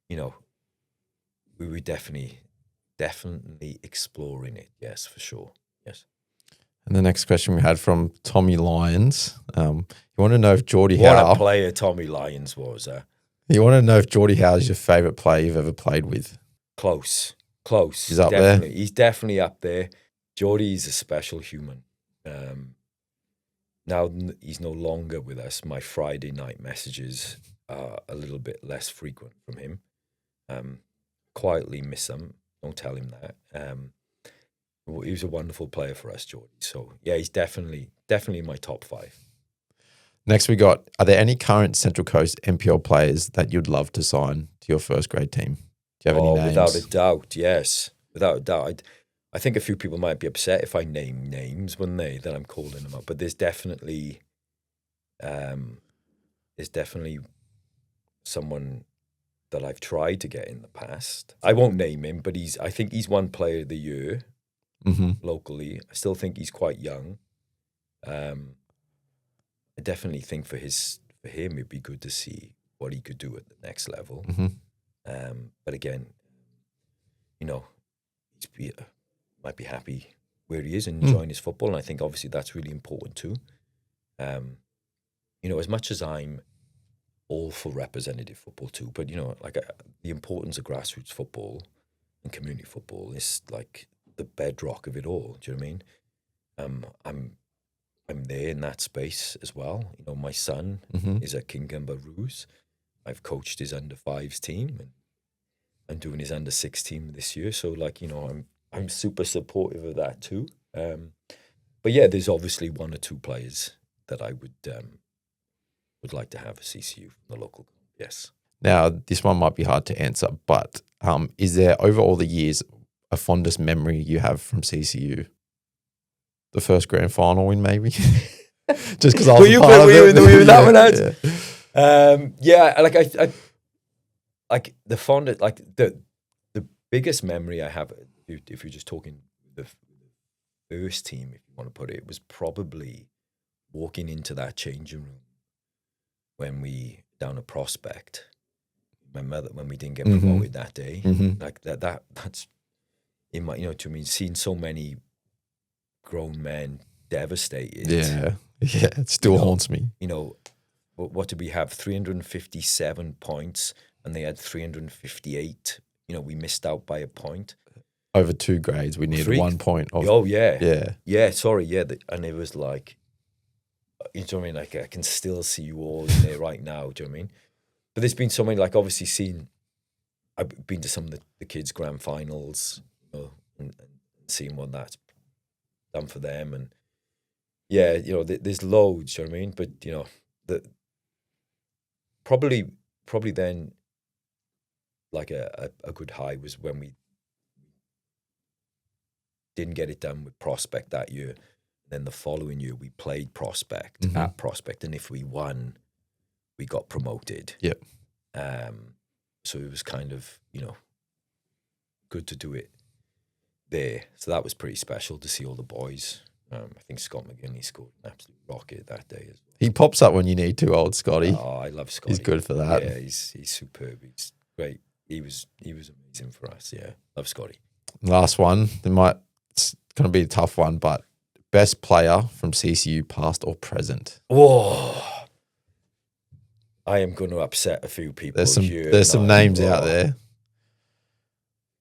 you know, we were definitely exploring it. Yes, for sure. Yes. And the next question we had from Tommy Lyons. You want to know if Geordie What Howe. a player Tommy Lyons was. You want to know if Geordie Howe is your favourite player you've ever played with? Close. He's up definitely. there. He's definitely up there. Geordie's a special human. Now he's no longer with us. My Friday night messages are a little bit less frequent from him. Quietly miss him. Don't tell him that. He was a wonderful player for us, Geordie. So yeah, he's definitely in my top 5. Next we got, are there any current Central Coast NPL players that you'd love to sign to your first grade team? Do you have any names? Without a doubt, yes. Without a doubt. I think a few people might be upset if I name names, wouldn't they, that I'm calling them out. But there's definitely someone that I've tried to get in the past. I won't name him, but I think he's won Player of the Year locally. I still think he's quite young. I definitely think for him it'd be good to see what he could do at the next level. But again, you know, he might be happy where he is and enjoying his football, and I think obviously that's really important too. You know, as much as I'm all for representative football too, but you know, like the importance of grassroots football and community football is like the bedrock of it all. Do you know what I mean? I'm there in that space as well. You know, my son is at Kingamba Roos. I've coached his under-5s team, and I'm doing his under-6 team this year. So, like, you know, I'm super supportive of that too. But yeah, there's obviously 1 or 2 players that I would like to have a CCU from the local. Yes. Now, this one might be hard to answer, but is there, over all the years, a fondest memory you have from CCU? The first grand final win, maybe? Just because I was part of it. Were you in that one out? Yeah, like I like the fondest, like the biggest memory I have, if you're just talking the first team, if you want to put it, was probably walking into that changing room when we down a Prospect. My mother, when we didn't get promoted that day, like that's in my, you know, to me, seeing so many grown men devastated. Yeah, it still haunts me. You know, what did we have? 357 points, and they had 358. You know, we missed out by a point. Over 2 grades, we needed 1 point. Yeah. Sorry, yeah, and it was like, you know what I mean? Like I can still see you all in there right now. Do you know what I mean? But there's been so many, like obviously I've been to some of the kids' grand finals, you know, and seeing what that's done for them, and yeah, you know, there's loads. You know what I mean? But you know, probably then, like a good high was when we didn't get it done with Prospect that year. Then the following year we played Prospect at Prospect, and if we won, we got promoted. Yep. So it was kind of, you know, good to do it there. So that was pretty special to see all the boys. I think Scott McGinley scored an absolute rocket that day as well. He pops up when you need to, old Scotty. Oh, I love Scotty. He's good for that. Yeah, he's superb. He's great. He was amazing for us. Yeah, love Scotty. Last one. It's going to be a tough one, but best player from CCU, past or present? Whoa. I am going to upset a few people. There's some names out there.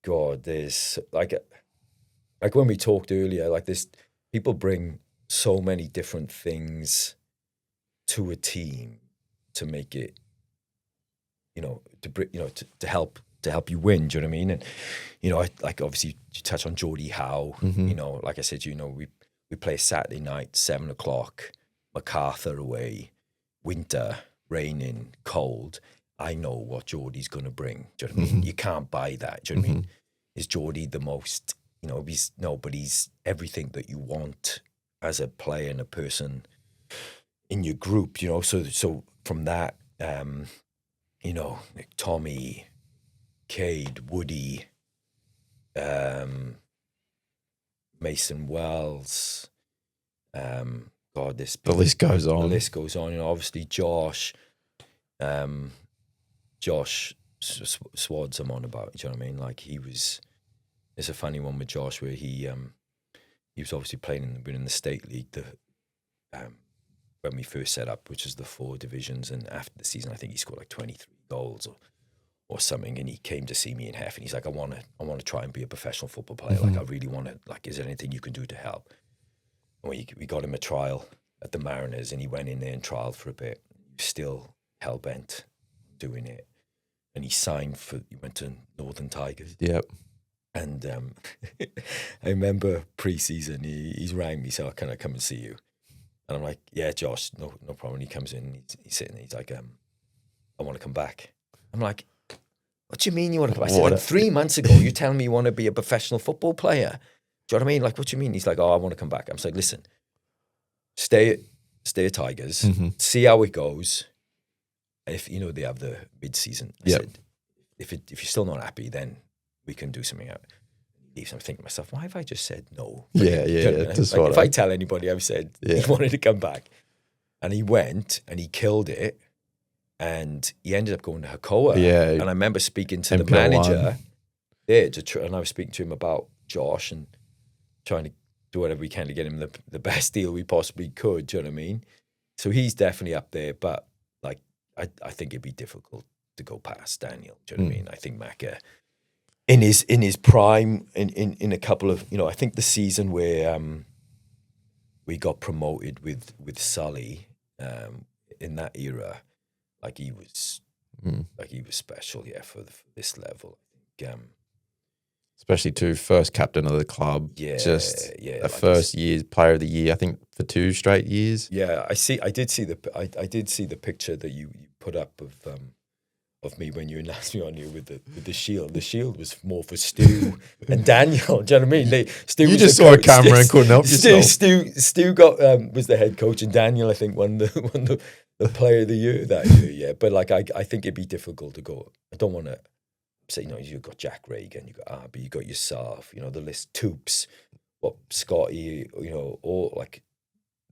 God, there's like when we talked earlier, like this, people bring so many different things to a team to make it, you know, to help you win. Do you know what I mean? And you know, like obviously you touch on Geordie Howe. You know, like I said, you know, we play Saturday night, 7:00, MacArthur away, winter, raining, cold. I know what Geordie's going to bring. Do you know what I mean? You can't buy that. Do you know what I mean? Is Geordie the most, you know, but he's everything that you want as a player and a person in your group, you know? So from that, you know, like Tommy, Cade, Woody, Mason Wells, God, The list goes the on. list goes on. You know, obviously Josh Swads I'm on about. Do you know what I mean? Like it's a funny one with Josh where he was obviously playing in the state league when we first set up, which is the 4 divisions, and after the season I think he scored like 23 goals or something, and he came to see me in Hef and he's like, I want to try and be a professional football player. Like I really want to, like, is there anything you can do to help? And we got him a trial at the Mariners, and he went in there and trialed for a bit. He was still hell bent doing it, and he went to Northern Tigers. Yep. And I remember pre-season he's rang me, so can I come and see you? And I'm like, yeah, Josh, no problem. And he comes in, he's sitting there, he's like, I want to come back. I'm like, what do you mean you want to come back? I said, like 3 months ago, you telling me you want to be a professional football player. Do you know what I mean? Like, what do you mean? He's like, oh, I want to come back. I'm like, listen, stay at Tigers, see how it goes. If they have the mid-season, I said, if you're still not happy, then we can do something out. I'm thinking to myself, why have I just said no? Yeah. Like, if I tell anybody I've said he wanted to come back, and he went and he killed it, and he ended up going to Hakoah. Yeah. And I remember speaking to the MPL1. manager there, and I was speaking to him about Josh and trying to do whatever we can to get him the best deal we possibly could. Do you know what I mean? So he's definitely up there, but like I think it'd be difficult to go past Daniel. Do you know what I mean? I think Macca in his prime in a couple of, I think the season where we got promoted with Sully in that era, like he was special, for this level. I think, especially too, first captain of the club. Yeah, just yeah. a first year player of the year, I think, for 2 straight years. Yeah, I did see the picture that you put up of me when you announced me on you with the shield. The shield was more for Stu and Daniel. Do you know what I mean? Stu you was just saw a camera and couldn't help yourself. Stu got was the head coach, and Daniel, I think, won the player of the year that year. Yeah, but like I think it'd be difficult to go. I don't want to say, you've got Jack Reagan, you got Arby, you got yourself, the list, Toops, Scotty, or like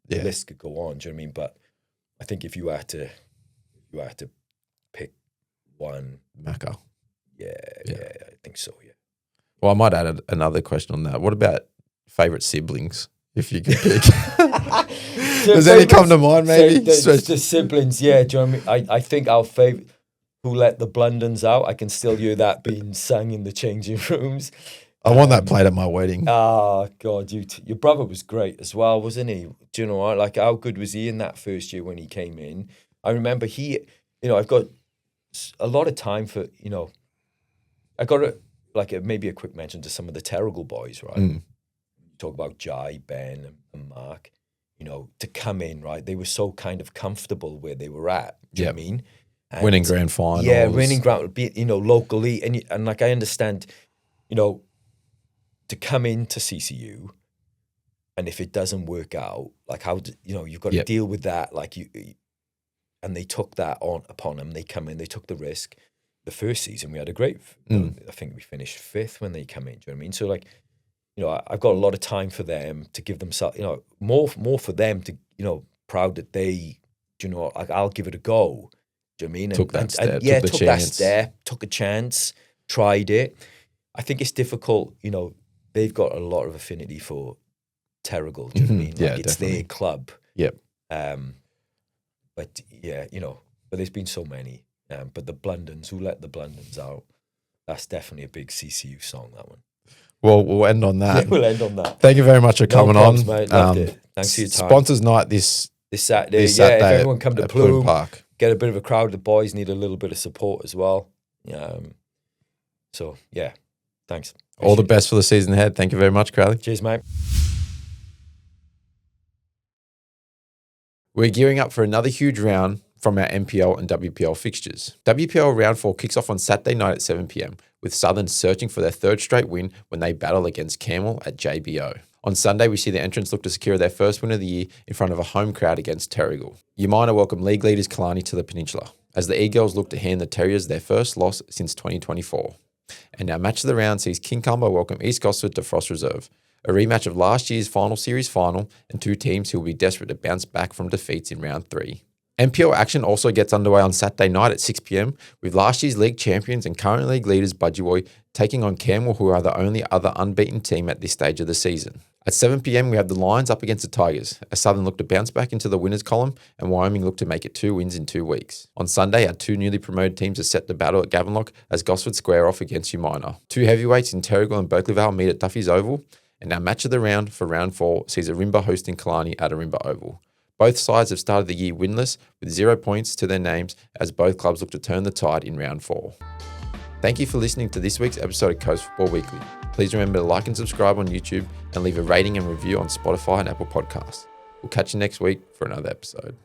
the list could go on. Do you know what I mean? But I think if you had to pick one, Macca. Yeah, I think so. Yeah. Well, I might add another question on that. What about favourite siblings? If you could pick, does any come to mind? Maybe the siblings. Yeah, do you know what I mean? I think our favourite. Who let the Blundens out? I can still hear that being sung in the changing rooms. I want that played at my wedding. Oh God, your brother was great as well, wasn't he? Do you know what? Like, how good was he in that first year when he came in? I remember I've got a lot of time for, I got maybe a quick mention to some of the Terrigal boys, right? Talk about Jai, Ben, and Mark. To come in, right? They were so kind of comfortable where they were at. Do you know what I mean? And winning grand finals. Yeah, winning grand, locally. And like, I understand, to come into CCU, and if it doesn't work out, like how, you've got to deal with that. Like and they took that upon them. They come in, they took the risk. The first season we had a great, I think we finished 5th when they come in. Do you know what I mean? So like, I've got a lot of time for them to give themselves, more for them to, proud that they, like, I'll give it a go. Do you know what I mean? Took that step, took that step, took a chance, tried it. I think it's difficult, they've got a lot of affinity for Terrigal. Do you know what I mean? Like, it's their club. Yep. But yeah, but there's been so many. But the Blundens, who let the Blundens out, that's definitely a big CCU song, that one. Well, we'll end on that. Yeah, we'll end on that. Thank you very much for coming on. Mate. Loved it. Thanks for your time. Sponsors night this Saturday. If everyone come to Plume Park. Get a bit of a crowd. The boys need a little bit of support as well. So, yeah, thanks. All the best for the season ahead. Thank you very much, Crowley. Cheers, mate. We're gearing up for another huge round from our NPL and WPL fixtures. WPL Round 4 kicks off on Saturday night at 7 p.m, with Southern searching for their 3rd straight win when they battle against Camel at JBO. On Sunday, we see the entrants look to secure their first win of the year in front of a home crowd against Terrigal. Umina welcome league leaders Killarney to the peninsula, as the E-Girls look to hand the Terriers their first loss since 2024. And our match of the round sees King Cumber welcome East Gosford to Frost Reserve, A rematch of last year's final series final and two teams who will be desperate to bounce back from defeats in round 3. NPL action also gets underway on Saturday night at 6 p.m, with last year's league champions and current league leaders Budgewoi taking on Camberwell, who are the only other unbeaten team at this stage of the season. At 7 p.m, we have the Lions up against the Tigers, as Southern look to bounce back into the winners column and Wyoming look to make it 2 wins in 2 weeks. On Sunday, our 2 newly promoted teams are set to battle at Gavenlock as Gosford square off against Umina. 2 heavyweights in Terrigal and Berkeley Vale meet at Duffy's Oval, and our match of the round for round 4 sees Arimba hosting Killarney at Arimba Oval. Both sides have started the year winless with 0 points to their names as both clubs look to turn the tide in round 4. Thank you for listening to this week's episode of Coast Football Weekly. Please remember to like and subscribe on YouTube and leave a rating and review on Spotify and Apple Podcasts. We'll catch you next week for another episode.